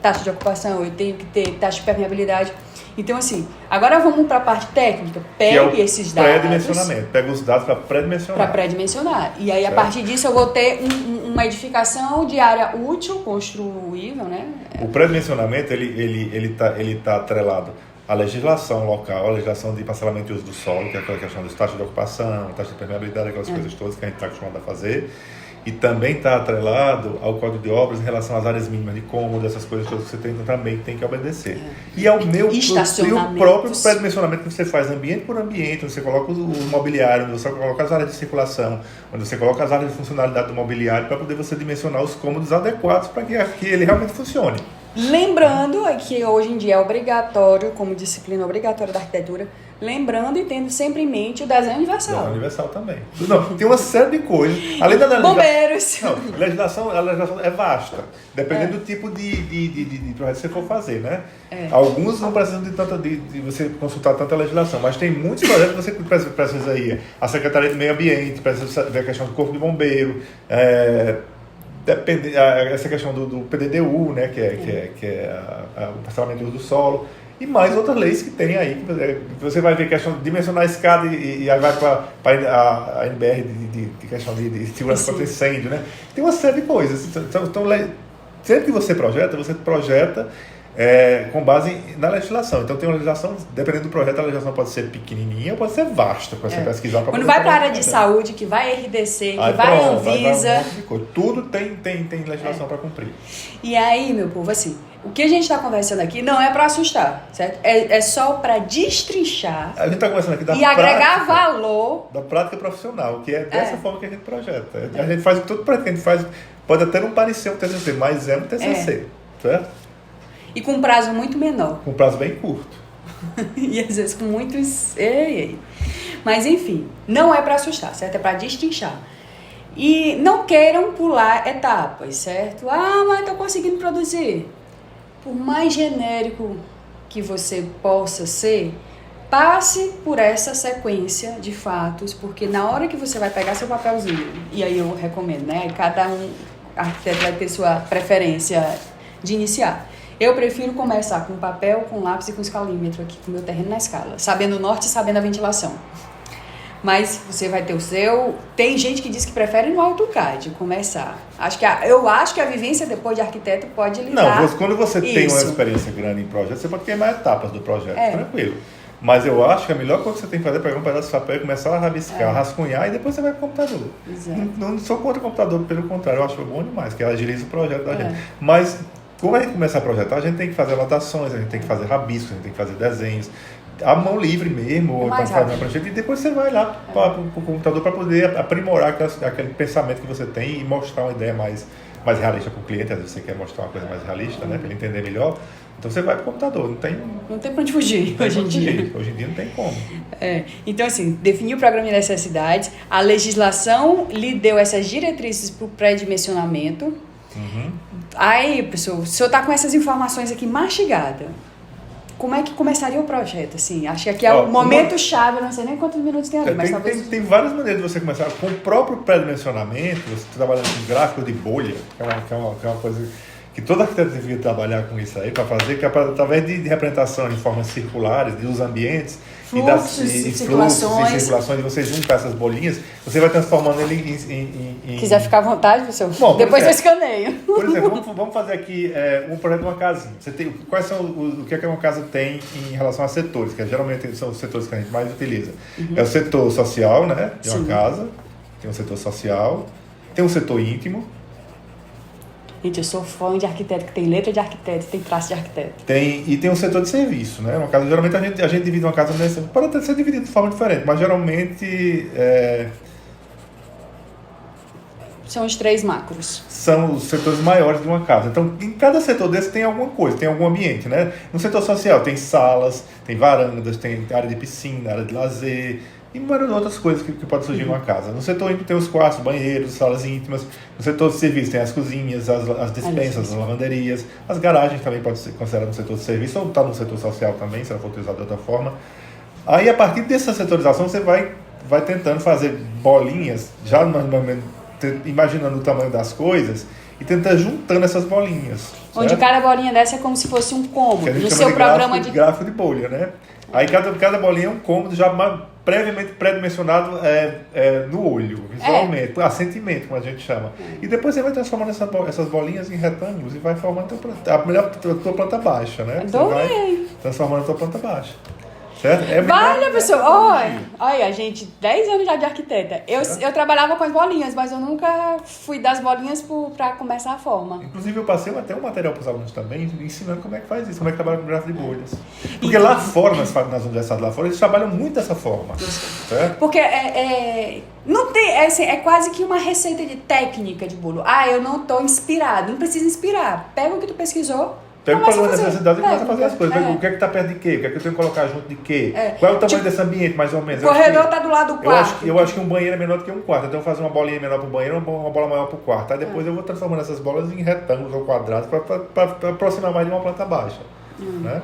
taxa de ocupação, eu tenho que ter taxa de permeabilidade. Então, assim, agora vamos para a parte técnica. Pegue esses dados. Pré-dimensionamento. Pega os dados para pré-dimensionar. Para pré-dimensionar. E aí, a partir disso, eu vou ter uma edificação de área útil, construível, né? O pré-dimensionamento, ele tá atrelado à legislação local, à legislação de parcelamento e uso do solo, que é aquela questão das taxas de ocupação, taxa de permeabilidade, aquelas coisas todas que a gente está acostumado a fazer. E também está atrelado ao Código de Obras em relação às áreas mínimas de cômodo, essas coisas todas que você também tem que obedecer. E ao o próprio pré-dimensionamento que você faz ambiente por ambiente, onde você coloca o mobiliário, onde você coloca as áreas de circulação, onde você coloca as áreas de funcionalidade do mobiliário, para poder você dimensionar os cômodos adequados para que ele realmente funcione. Lembrando que hoje em dia é obrigatório, como disciplina obrigatória da arquitetura, lembrando e tendo sempre em mente o desenho universal. Desenho universal também. Não, tem uma série de coisas. Além da legislação. Bombeiros! Não, a legislação é vasta, dependendo do tipo de projeto que você for fazer, né? Alguns não precisam de você consultar tanta legislação, mas tem muitos projetos que você precisa ir. A Secretaria de Meio Ambiente, precisa ver a questão do Corpo de Bombeiro, essa questão do PDDU, né, que é o parcelamento do solo, e mais outras leis que tem aí. Você vai ver questão de dimensionar a escada e aí vai para a NBR de questão de segurança contra incêndio, né? Tem uma série de coisas. Então, sempre que você projeta com base na legislação. Então, tem uma legislação, dependendo do projeto, a legislação pode ser pequenininha ou pode ser vasta, para você pesquisar. Quando vai para a área de saúde, que vai RDC, que vai Anvisa. Tudo tem legislação para cumprir. E aí, meu povo, assim, o que a gente está conversando aqui não é para assustar, certo? É só para destrinchar. A gente está conversando aqui e agregar valor. Da prática profissional, que é dessa forma que a gente projeta. A gente faz tudo para que a gente faz. Pode até não parecer um TCC, mas é um TCC, certo? E com um prazo muito menor. Com um prazo bem curto. E às vezes com muitos... Mas enfim, não é para assustar, certo? É para destrinchar. E não queiram pular etapas, certo? Mas estou conseguindo produzir. Por mais genérico que você possa ser, passe por essa sequência de fatos, porque na hora que você vai pegar seu papelzinho, e aí eu recomendo, né? Cada arquiteto vai ter sua preferência de iniciar. Eu prefiro começar com papel, com lápis e com escalímetro aqui, com o meu terreno na escala, sabendo o norte e sabendo a ventilação. Mas você vai ter o seu... Tem gente que diz que prefere no AutoCAD começar. Eu acho que a vivência depois de arquiteto pode lidar. Não, quando você tem uma experiência grande em projeto, você pode queimar etapas do projeto, tranquilo. Mas eu acho que a melhor coisa que você tem que fazer é pegar um pedaço de papel e começar a rabiscar, rascunhar, e depois você vai para o computador. Exato. Não sou contra o computador, pelo contrário, eu acho bom demais, que ela agiliza o projeto da gente. Mas... Quando a gente começar a projetar, a gente tem que fazer anotações, a gente tem que fazer rabiscos, a gente tem que fazer desenhos, a mão livre mesmo, ou então fazer uma prancheta, e depois você vai lá para o computador para poder aprimorar aquele pensamento que você tem e mostrar uma ideia mais realista para o cliente. Às vezes você quer mostrar uma coisa mais realista, né, para ele entender melhor. Então você vai para o computador, não tem para onde fugir hoje em dia. Hoje em dia não tem como. Então, assim, definiu o programa de necessidades, a legislação lhe deu essas diretrizes para o pré-dimensionamento. Uhum. Aí, pessoal, o senhor está com essas informações aqui mastigadas. Como é que começaria o projeto? Assim, acho que aqui é o momento-chave, eu não sei nem quantos minutos tem ali, mas talvez... Tem várias maneiras de você começar. Com o próprio pré-dimensionamento, você está trabalhando com gráfico de bolha, que é uma coisa que todo arquiteto devia trabalhar com isso aí, para fazer, que é através de representação em formas circulares dos ambientes, fluxos e circulações, e você juntar essas bolinhas, você vai transformando ele em... Quiser ficar à vontade, pessoal. Bom, depois eu escaneio. Por exemplo, vamos fazer aqui um projeto de uma casinha. Você tem, quais são o que uma casa tem em relação a setores, que geralmente são os setores que a gente mais utiliza. É o setor social, né, de uma casa, tem um setor social, tem um setor íntimo. Gente, eu sou fã de arquiteto que tem letra de arquiteto, tem traço de arquiteto. E tem um setor de serviço, né? Uma casa, geralmente a gente divide uma casa nesse, pode até ser dividido de forma diferente, mas geralmente são os 3 macros. São os setores maiores de uma casa. Então, em cada setor desse tem alguma coisa, tem algum ambiente, né? No setor social tem salas, tem varandas, tem área de piscina, área de lazer, e várias outras coisas que podem surgir numa casa. No setor íntimo tem os quartos, banheiros, salas íntimas. No setor de serviço tem as cozinhas, as despensas, as lavanderias. As garagens também podem ser consideradas no setor de serviço, ou está no setor social também, se ela for utilizada de outra forma. Aí, a partir dessa setorização, você vai tentando fazer bolinhas, já imaginando o tamanho das coisas, e tentando juntando essas bolinhas. Onde certo? cada bolinha dessa é como se fosse um cômodo. No seu programa de gráfico de bolha, né? Aí cada bolinha é um cômodo já previamente pré-dimensionado no olho, visualmente, sentimento, como a gente chama. E depois você vai transformando essas bolinhas em retângulos e vai formando a tua planta baixa, né? Você vai transformando a tua planta baixa. Certo? Vale, pessoal. Olha, gente, 10 anos já de arquiteta. Eu trabalhava com as bolinhas, mas eu nunca fui das bolinhas para começar a forma. Inclusive, eu passei até um material para os alunos também, ensinando como é que faz isso, como é que trabalha com gráfico de bolhas. Porque lá fora, nas universidades lá fora, eles trabalham muito dessa forma. Certo? Porque não tem, é quase que uma receita de técnica de bolo. Eu não estou inspirado. Não precisa inspirar. Pega o que tu pesquisou. Pega o problema da necessidade e começa a fazer as coisas. O que é que está perto de quê? O que é que eu tenho que colocar junto de quê? Qual é o tamanho desse ambiente, mais ou menos? O corredor está do lado do quarto. Eu acho que um banheiro é menor do que um quarto. Então eu vou fazer uma bolinha menor para o banheiro e uma bola maior para o quarto. Aí depois eu vou transformando essas bolas em retângulos ou quadrados para aproximar mais de uma planta baixa. Né?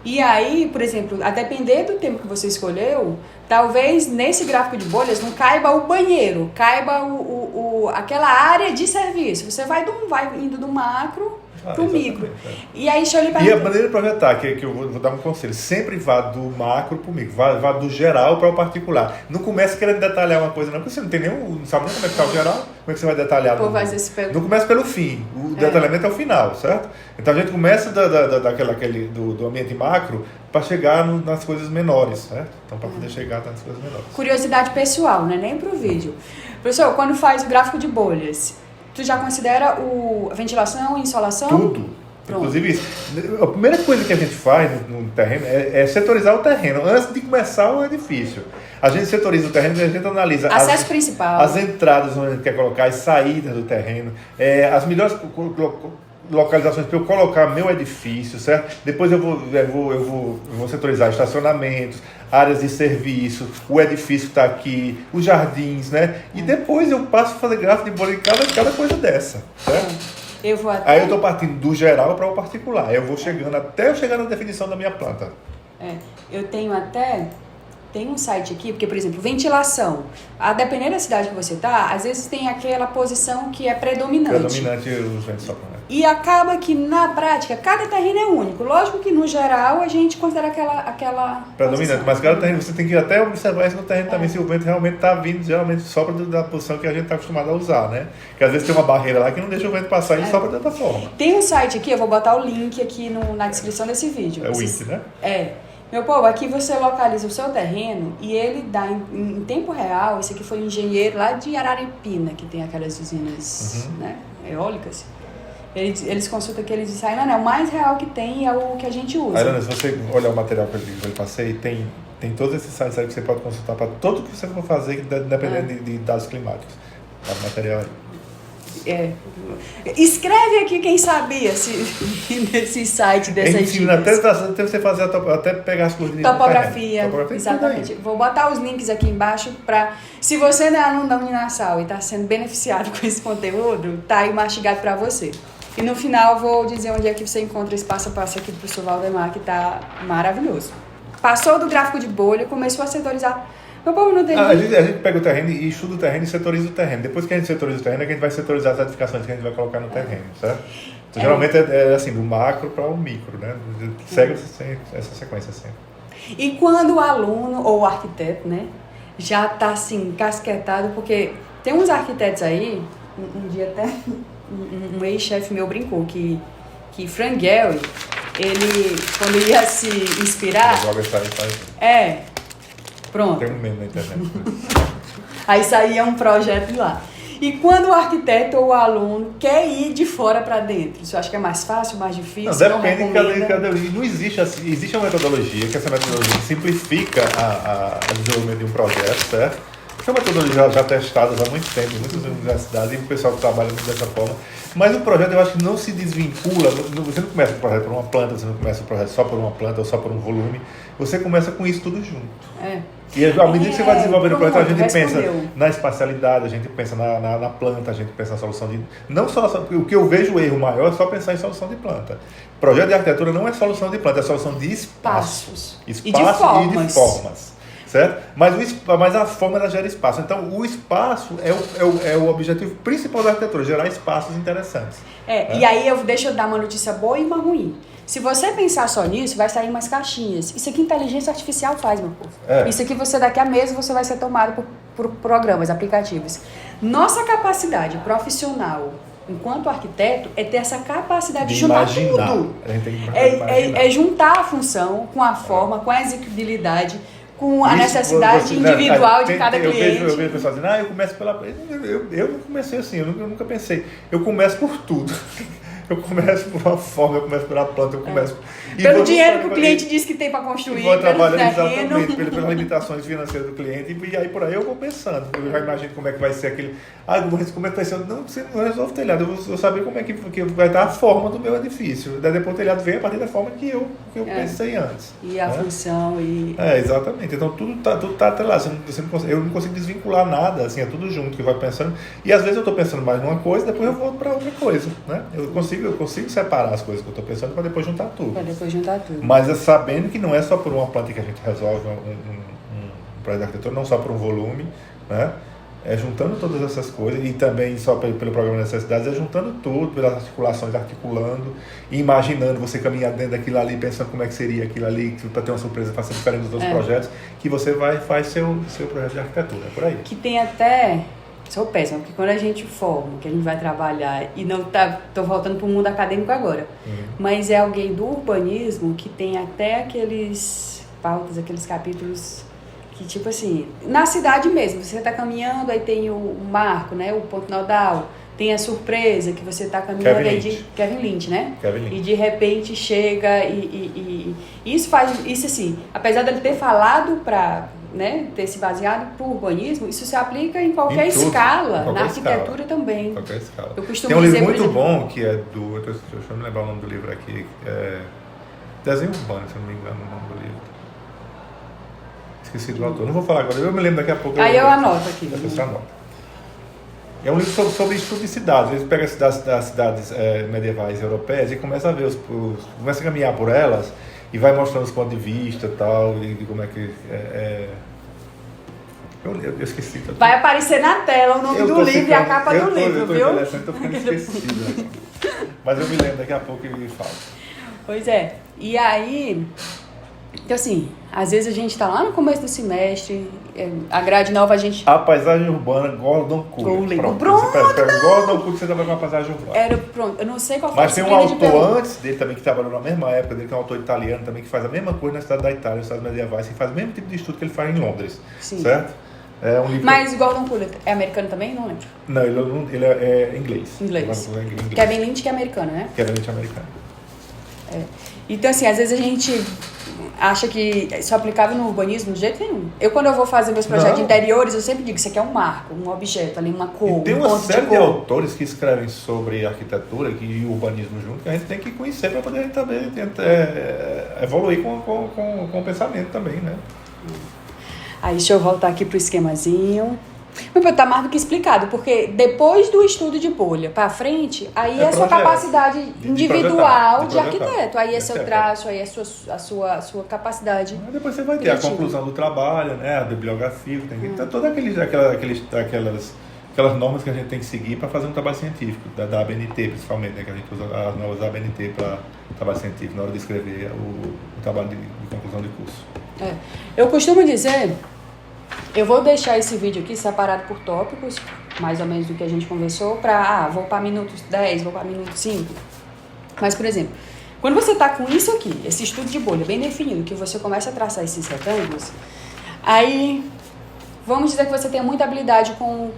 E aí, por exemplo, a depender do tempo que você escolheu, talvez nesse gráfico de bolhas não caiba o banheiro, caiba aquela área de serviço. Você vai indo do macro pro micro. E aí, deixa eu lhe perguntar. E a maneira de projetar, que eu vou dar um conselho, sempre vá do macro pro micro, vá do geral para o particular. Não comece querendo detalhar uma coisa, não, porque você não sabe nem como é que está o geral, como é que você vai detalhar. Não comece pelo fim, o detalhamento é o final, certo? Então a gente começa do ambiente macro para chegar nas coisas menores, certo? Então para poder chegar nas coisas menores. Curiosidade pessoal, né? Nem pro vídeo. Professor, quando faz o gráfico de bolhas, tu já considera a ventilação, insolação? Tudo. Pronto. Inclusive isso. A primeira coisa que a gente faz no terreno é setorizar o terreno. Antes de começar o edifício. A gente setoriza o terreno e a gente analisa acesso principal, as entradas onde a gente quer colocar, as saídas do terreno, as melhores localizações para eu colocar meu edifício, certo? Depois eu vou setorizar estacionamentos, áreas de serviço, o edifício que está aqui, os jardins, né? E depois eu passo a fazer gráfico de bolha em cada coisa dessa, certo? Aí eu estou partindo do geral para o particular. Eu vou chegando até eu chegar na definição da minha planta. Eu tenho tem um site aqui, porque, por exemplo, ventilação. A depender da cidade que você está, às vezes tem aquela posição que é predominante. Predominante os ventos soprando. E acaba que, na prática, cada terreno é único. Lógico que, no geral, a gente considera aquela predominante, posição. Mas cada terreno, você tem que até observar isso no terreno também, se o vento realmente está vindo, geralmente sopra da posição que a gente está acostumado a usar, né? Porque às vezes tem uma barreira lá que não deixa o vento passar e sopra de outra forma. Tem um site aqui, eu vou botar o link aqui na descrição desse vídeo. É o INPE, né? Meu povo, aqui você localiza o seu terreno e ele dá em tempo real. Esse aqui foi um engenheiro lá de Araripina, que tem aquelas usinas eólicas. Eles consultam que eles dizem, não, o mais real que tem é o que a gente usa. Ana, se você olhar o material que eu passei, tem todos esses sites aí que você pode consultar para tudo que você for fazer, dependendo de dados climáticos. Tá no material aí. Escreve aqui quem sabia nesse site dessa ensina até você fazer até pegar as coisas de topografia, exatamente. Vou botar os links aqui embaixo para, se você não é aluno da Uninasal e está sendo beneficiado com esse conteúdo, tá aí mastigado para você. E no final vou dizer onde é que você encontra esse passo a passo aqui do professor Valdemar, que tá maravilhoso. Passou do gráfico de bolha, começou a setorizar O povo não tem a gente pega o terreno e estuda o terreno e setoriza o terreno. Depois que a gente setoriza o terreno, é que a gente vai setorizar as edificações que a gente vai colocar no terreno, certo? Então, geralmente é assim, do macro para o micro, né? Segue essa sequência sempre. E quando o aluno ou o arquiteto, né, já está assim, casquetado, porque tem uns arquitetos aí, um dia até um ex-chefe meu brincou que Frank Gehry, ele, quando ia se inspirar... Pronto. Tem um meme na internet. Aí saía um projeto lá. E quando o arquiteto ou o aluno quer ir de fora para dentro, você acha que é mais fácil, mais difícil? Não, depende de cada. Não existe assim. Existe uma metodologia, que essa metodologia simplifica o desenvolvimento de um projeto, certo? São metodologias já testadas há muito tempo em muitas universidades e o pessoal trabalha dessa forma. Mas o projeto, eu acho que não se desvincula. Você não começa o projeto por uma planta, você não começa o projeto só por uma planta ou só por um volume. Você começa com isso tudo junto. E à medida que você vai desenvolvendo o projeto, a gente pensa na espacialidade, a gente pensa na planta, a gente pensa na solução de... Não só o que eu vejo o erro maior é só pensar em solução de planta. Projeto de arquitetura não é solução de planta, é solução de espaços. E de formas. Certo? Mas a forma ela gera espaço. Então, o espaço é o objetivo principal da arquitetura, gerar espaços interessantes. E aí deixa eu dar uma notícia boa e uma ruim. Se você pensar só nisso, vai sair umas caixinhas. Isso aqui inteligência artificial faz, meu povo. Isso aqui daqui a mês você vai ser tomado por programas, aplicativos. Nossa capacidade profissional enquanto arquiteto é ter essa capacidade de juntar tudo. É juntar a função com a forma, com a execuibilidade, com a necessidade individual de cada cliente. Eu vejo pessoal dizendo, eu começo pela... Eu não comecei assim, eu nunca pensei. Eu começo por tudo. Eu começo por uma forma, eu começo pela planta, eu começo... Pelo dinheiro que o cliente diz que tem para construir, vou trabalhar exatamente pelas limitações financeiras do cliente, e aí por aí eu vou pensando. Eu já imagino como é que vai ser aquele... como é que vai ser? Não, você não resolve o telhado, eu vou saber como é que vai estar a forma do meu edifício. Daí depois o telhado vem a partir da forma que eu pensei antes. E a função e... exatamente. Então tudo tá atrelado. Eu não consigo desvincular nada, assim, é tudo junto que vai pensando. E às vezes eu estou pensando mais numa coisa, depois eu volto para outra coisa, né? Eu consigo separar as coisas que eu estou pensando para depois juntar tudo. Mas é sabendo que não é só por uma planta que a gente resolve um projeto de arquitetura, não só por um volume, né? É juntando todas essas coisas, e também só pelo programa de necessidades, é juntando tudo, pelas articulações, articulando, e imaginando você caminhar dentro daquilo ali, pensando como é que seria aquilo ali, para ter uma surpresa, para ser diferente dos outros projetos, que você faz seu projeto de arquitetura, é por aí. Que tem até... Sou péssima, porque quando a gente forma, que a gente vai trabalhar, e não tô voltando para o mundo acadêmico agora, mas é alguém do urbanismo que tem até aqueles pautas, aqueles capítulos que, tipo assim, na cidade mesmo, você está caminhando, aí tem o marco, né, o ponto nodal, tem a surpresa que você está caminhando Kevin Lynch, né? Kevin Lynch. E de repente chega e isso assim, apesar dele ter falado para... Né, ter se baseado para o urbanismo, isso se aplica em qualquer escala, na arquitetura também. Qualquer escala. Eu costumo Tem um livro dizer, muito exemplo, bom que é do... Deixa eu me lembrar o nome do livro aqui. Desenho Urbano, se eu não me engano, o nome do livro. Esqueci do autor. Não vou falar agora, eu me lembro daqui a pouco. Aí eu anoto aqui. Você anota. É um livro sobre estudo de cidades. Eles pegam das cidades medievais europeias e começa a ver começa a caminhar por elas e vai mostrando os pontos de vista e tal, e como é que eu esqueci. Vai aparecer na tela o nome do livro e a capa do livro, viu? Eu tô ficando esquecido. Mas eu me lembro daqui a pouco e falo. Pois é. E aí, então assim, às vezes a gente tá lá no começo do semestre, a grade nova a gente... A paisagem urbana, Gordon Cooley. Pronto. Gordon Cooley, você trabalha com a paisagem urbana. Pronto, eu não sei qual foi a Mas tem um autor antes dele também que trabalhou na mesma época dele, que é um autor italiano também, que faz a mesma coisa na cidade da Itália, nas cidades medievais, que faz o mesmo tipo de estudo que ele faz em Londres. Sim. Certo? É um livro... Mas Gordon Cooley é americano também? Não lembro. Não, ele é inglês. Inglês. Kevin Lynch que é americano, né? Kevin Lynch é americano. Então, assim, às vezes a gente acha que isso é aplicável no urbanismo de jeito nenhum. Quando eu vou fazer meus projetos de interiores, eu sempre digo que isso aqui é um marco, um objeto ali, uma cor, tem uma série de autores que escrevem sobre arquitetura e urbanismo junto, que a gente tem que conhecer para poder também evoluir com o pensamento também, né? Aí, deixa eu voltar aqui pro esquemazinho. Tá mais do que explicado, porque depois do estudo de bolha para frente, aí é a sua capacidade individual de arquiteto. Aí é seu traço, aí é a sua capacidade. Mas depois você vai ter a conclusão do trabalho, né? A bibliografia, tem que ter todas aquelas normas que a gente tem que seguir para fazer um trabalho científico, da ABNT principalmente, né? Que a gente usa as novas ABNT para trabalho científico, na hora de escrever o trabalho de conclusão de curso. Eu costumo dizer... Eu vou deixar esse vídeo aqui separado por tópicos, mais ou menos do que a gente conversou, vou para minutos 10, vou para minutos 5. Mas, por exemplo, quando você está com isso aqui, esse estudo de bolha bem definido, que você começa a traçar esses retângulos, aí vamos dizer que você tem muita habilidade com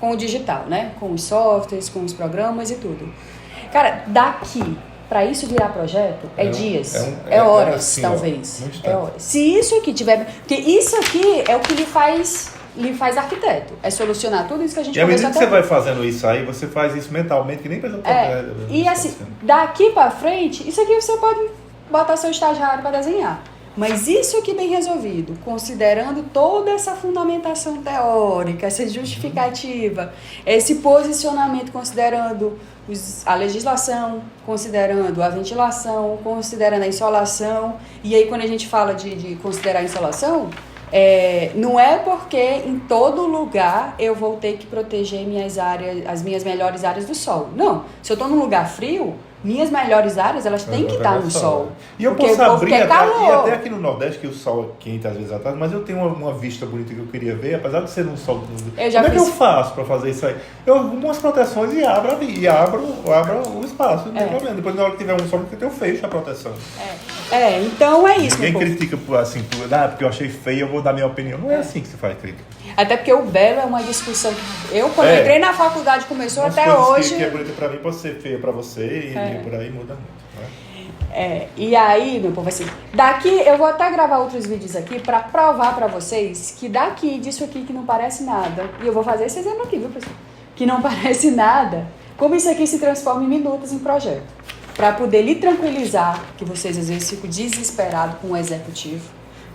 o digital, né? Com os softwares, com os programas e tudo. Cara, daqui... Para isso virar projeto, dias, horas, assim, talvez. É horas. Se isso aqui tiver... Porque isso aqui é o que lhe faz arquiteto. É solucionar tudo isso que a gente conversou. E à medida que você vai fazendo isso aí, você faz isso mentalmente, que nem pessoa E assim, daqui para frente, isso aqui você pode botar seu estagiário para desenhar. Mas isso aqui bem resolvido, considerando toda essa fundamentação teórica, essa justificativa, esse posicionamento, considerando a legislação, considerando a ventilação, considerando a insolação. E aí, quando a gente fala de considerar a insolação, não é porque em todo lugar eu vou ter que proteger as minhas melhores áreas do sol. Não. Se eu estou num lugar frio, minhas melhores áreas, elas têm que estar no sol. E eu posso abrir, e até aqui no Nordeste, que o sol é quente às vezes atrás, mas eu tenho uma vista bonita que eu queria ver, apesar de ser um sol... Como é que eu faço para fazer isso aí? Eu arrumo umas proteções e abro o espaço, não tem problema. Depois, na hora que tiver um sol, eu fecho a proteção. Então é isso. Ninguém critica assim, porque eu achei feio, eu vou dar minha opinião. Não é assim que se faz crítica. Até porque o belo é uma discussão que quando eu entrei na faculdade, começou até hoje... que é bonita para mim pode ser feia para você e por aí muda muito. Né? E aí, meu povo, assim, daqui eu vou até gravar outros vídeos aqui para provar para vocês que daqui, disso aqui que não parece nada, e eu vou fazer esse exemplo aqui, viu, pessoal? Que não parece nada, como isso aqui se transforma em minutos em projeto. Para poder lhe tranquilizar, que vocês às vezes ficam desesperados com o executivo.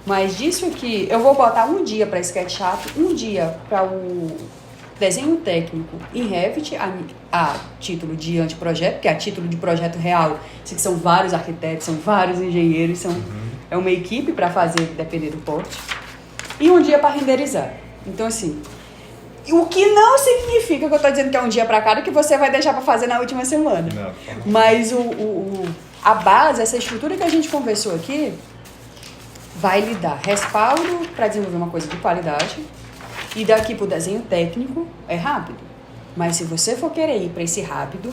Mas disso aqui, eu vou botar um dia para SketchUp, um dia para o desenho técnico em Revit, a título de anteprojeto, que é a título de projeto real. Isso que são vários arquitetos, são vários engenheiros, é uma equipe para fazer, depender do porte. E um dia para renderizar. Então, assim, o que não significa que eu estou dizendo que é um dia para cada, que você vai deixar para fazer na última semana. Não. Mas a base, essa estrutura que a gente conversou aqui, vai lhe dar respaldo para desenvolver uma coisa de qualidade. E daqui para o desenho técnico é rápido. Mas se você for querer ir para esse rápido,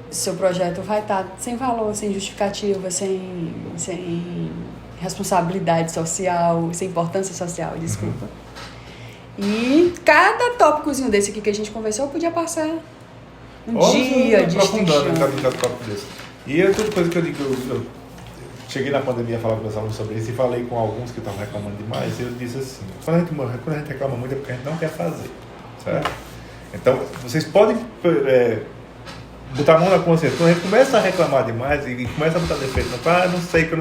seu projeto vai estar sem valor, sem justificativa, sem responsabilidade social, sem importância social, desculpa. E cada tópicozinho desse aqui que a gente conversou podia passar dia de tópico desse. E outra coisa que eu digo, eu cheguei na pandemia a falar com meus alunos sobre isso e falei com alguns que estavam reclamando demais, e eu disse assim, quando a gente reclama muito é porque a gente não quer fazer, certo? Então, vocês podem botar a mão na consciência. Quando a gente começa a reclamar demais e começa a botar defeito, não sei,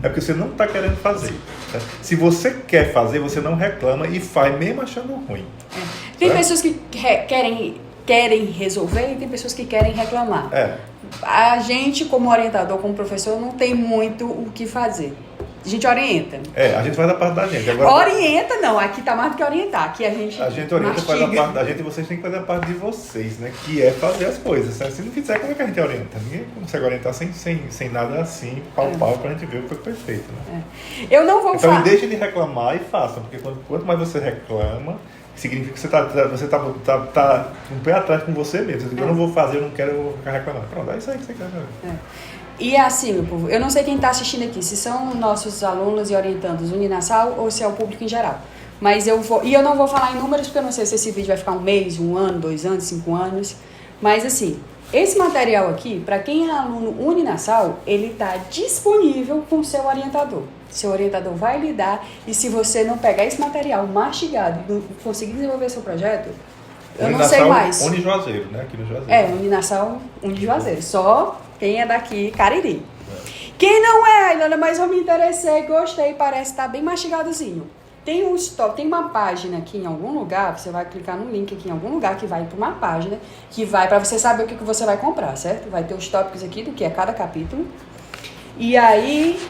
é porque você não está querendo fazer. Certo? Se você quer fazer, você não reclama e faz mesmo achando ruim. Tem pessoas que querem resolver e tem pessoas que querem reclamar. A gente, como orientador, como professor, não tem muito o que fazer. A gente orienta. A gente faz a parte da gente. Agora, orienta não, aqui tá mais do que orientar. Aqui a gente orienta, faz a parte da gente e vocês têm que fazer a parte de vocês, né? Que é fazer as coisas. Se não fizer, como é que a gente orienta? Ninguém consegue orientar sem nada assim, palpável, pra gente ver o que foi perfeito, né? Eu não vou falar. Então deixe de reclamar e faça, porque quanto mais você reclama, significa que você tá um pé atrás com você mesmo. Eu não vou fazer, eu não quero, eu vou ficar reclamando. Pronto, é isso aí que você quer fazer. E assim, meu povo, eu não sei quem está assistindo aqui, se são nossos alunos e orientandos Uninasal ou se é o público em geral. Mas eu não vou falar em números, porque eu não sei se esse vídeo vai ficar 1 mês, 1 ano, 2 anos, 5 anos. Mas assim, esse material aqui, para quem é aluno Uninasal, ele está disponível com o seu orientador. Seu orientador vai lhe dar, e se você não pegar esse material mastigado e não conseguir desenvolver seu projeto, eu não sei mais. Unijuazeiro, né? Aqui no Juazeiro. Uninasal Unijuazeiro. Só quem é daqui, Cariri. Quem não é, Ilana, mas eu me interessei, gostei, parece estar bem mastigadozinho. Tem uma página aqui em algum lugar, você vai clicar no link aqui em algum lugar que vai para uma página que vai para você saber o que você vai comprar, certo? Vai ter os tópicos aqui do que é cada capítulo. E aí,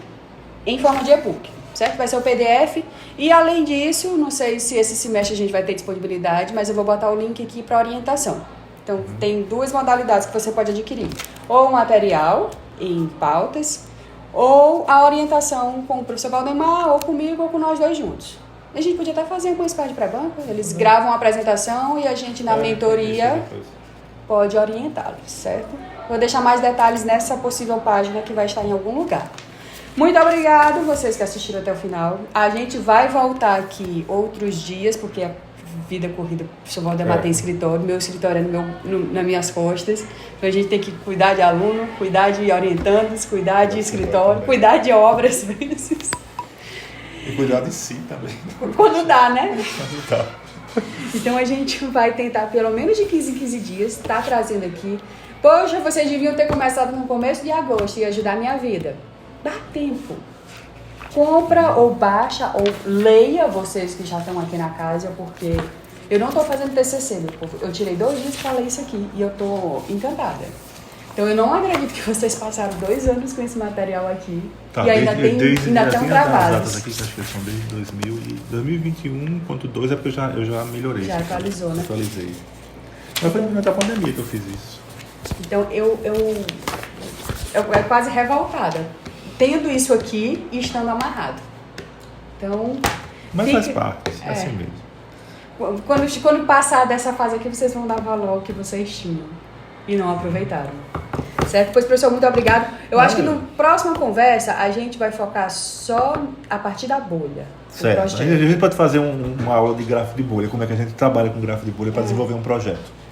em forma de e-book, certo? Vai ser o PDF. E além disso, não sei se esse semestre a gente vai ter disponibilidade, mas eu vou botar o link aqui para orientação. Então, tem 2 modalidades que você pode adquirir. Ou o material em pautas, ou a orientação com o professor Valdemar, ou comigo, ou com nós 2 juntos. A gente podia até fazer com esse par de pré-banco, eles gravam a apresentação e a gente na mentoria pode orientá-los, certo? Vou deixar mais detalhes nessa possível página que vai estar em algum lugar. Muito obrigado vocês que assistiram até o final. A gente vai voltar aqui outros dias, porque a vida corrida, o professor Valdemar tem escritório, meu escritório é nas minhas costas, então a gente tem que cuidar de aluno, cuidar de orientandos, cuidar de escritório, cuidar de obras às vezes. E cuidar de si também. Quando dá, né? Quando dá. Então a gente vai tentar, pelo menos de 15 em 15 dias, estar trazendo aqui. Poxa, vocês deviam ter começado no começo de agosto e ajudar a minha vida. Dá tempo. Compra ou baixa ou leia, vocês que já estão aqui na casa, porque eu não estou fazendo TCC, meu povo. Eu tirei 2 dias para ler isso aqui e eu estou encantada. Então eu não acredito que vocês passaram 2 anos com esse material aqui e ainda estão travados. Aqui, acho que são desde 2021.2 é porque eu já melhorei. Já atualizou, né? Atualizei. Mas foi durante a pandemia que eu fiz isso. Então eu quase revoltada, tendo isso aqui e estando amarrado. Então, mas faz parte, é assim mesmo. Quando passar dessa fase aqui, vocês vão dar valor ao que vocês tinham e não aproveitaram. Certo? Pois, professor, muito obrigado. Eu acho que na próxima conversa a gente vai focar só a partir da bolha. Certo. A gente pode fazer uma aula de gráfico de bolha, como é que a gente trabalha com gráfico de bolha para desenvolver um projeto.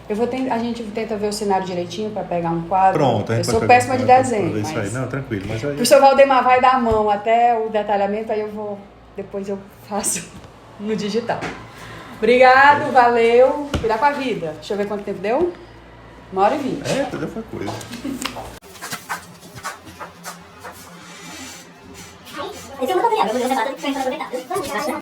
A gente tenta ver o cenário direitinho para pegar um quadro. Pronto, eu sou péssima de desenho. Isso aí. Não, tranquilo. Mas aí... O professor Valdemar vai dar a mão até o detalhamento, aí depois eu faço no digital. Obrigado, valeu. Cuidar com a vida. Deixa eu ver quanto tempo deu. 1h20. Já foi coisa. Esse é o material, eu vou usar para aproveitar.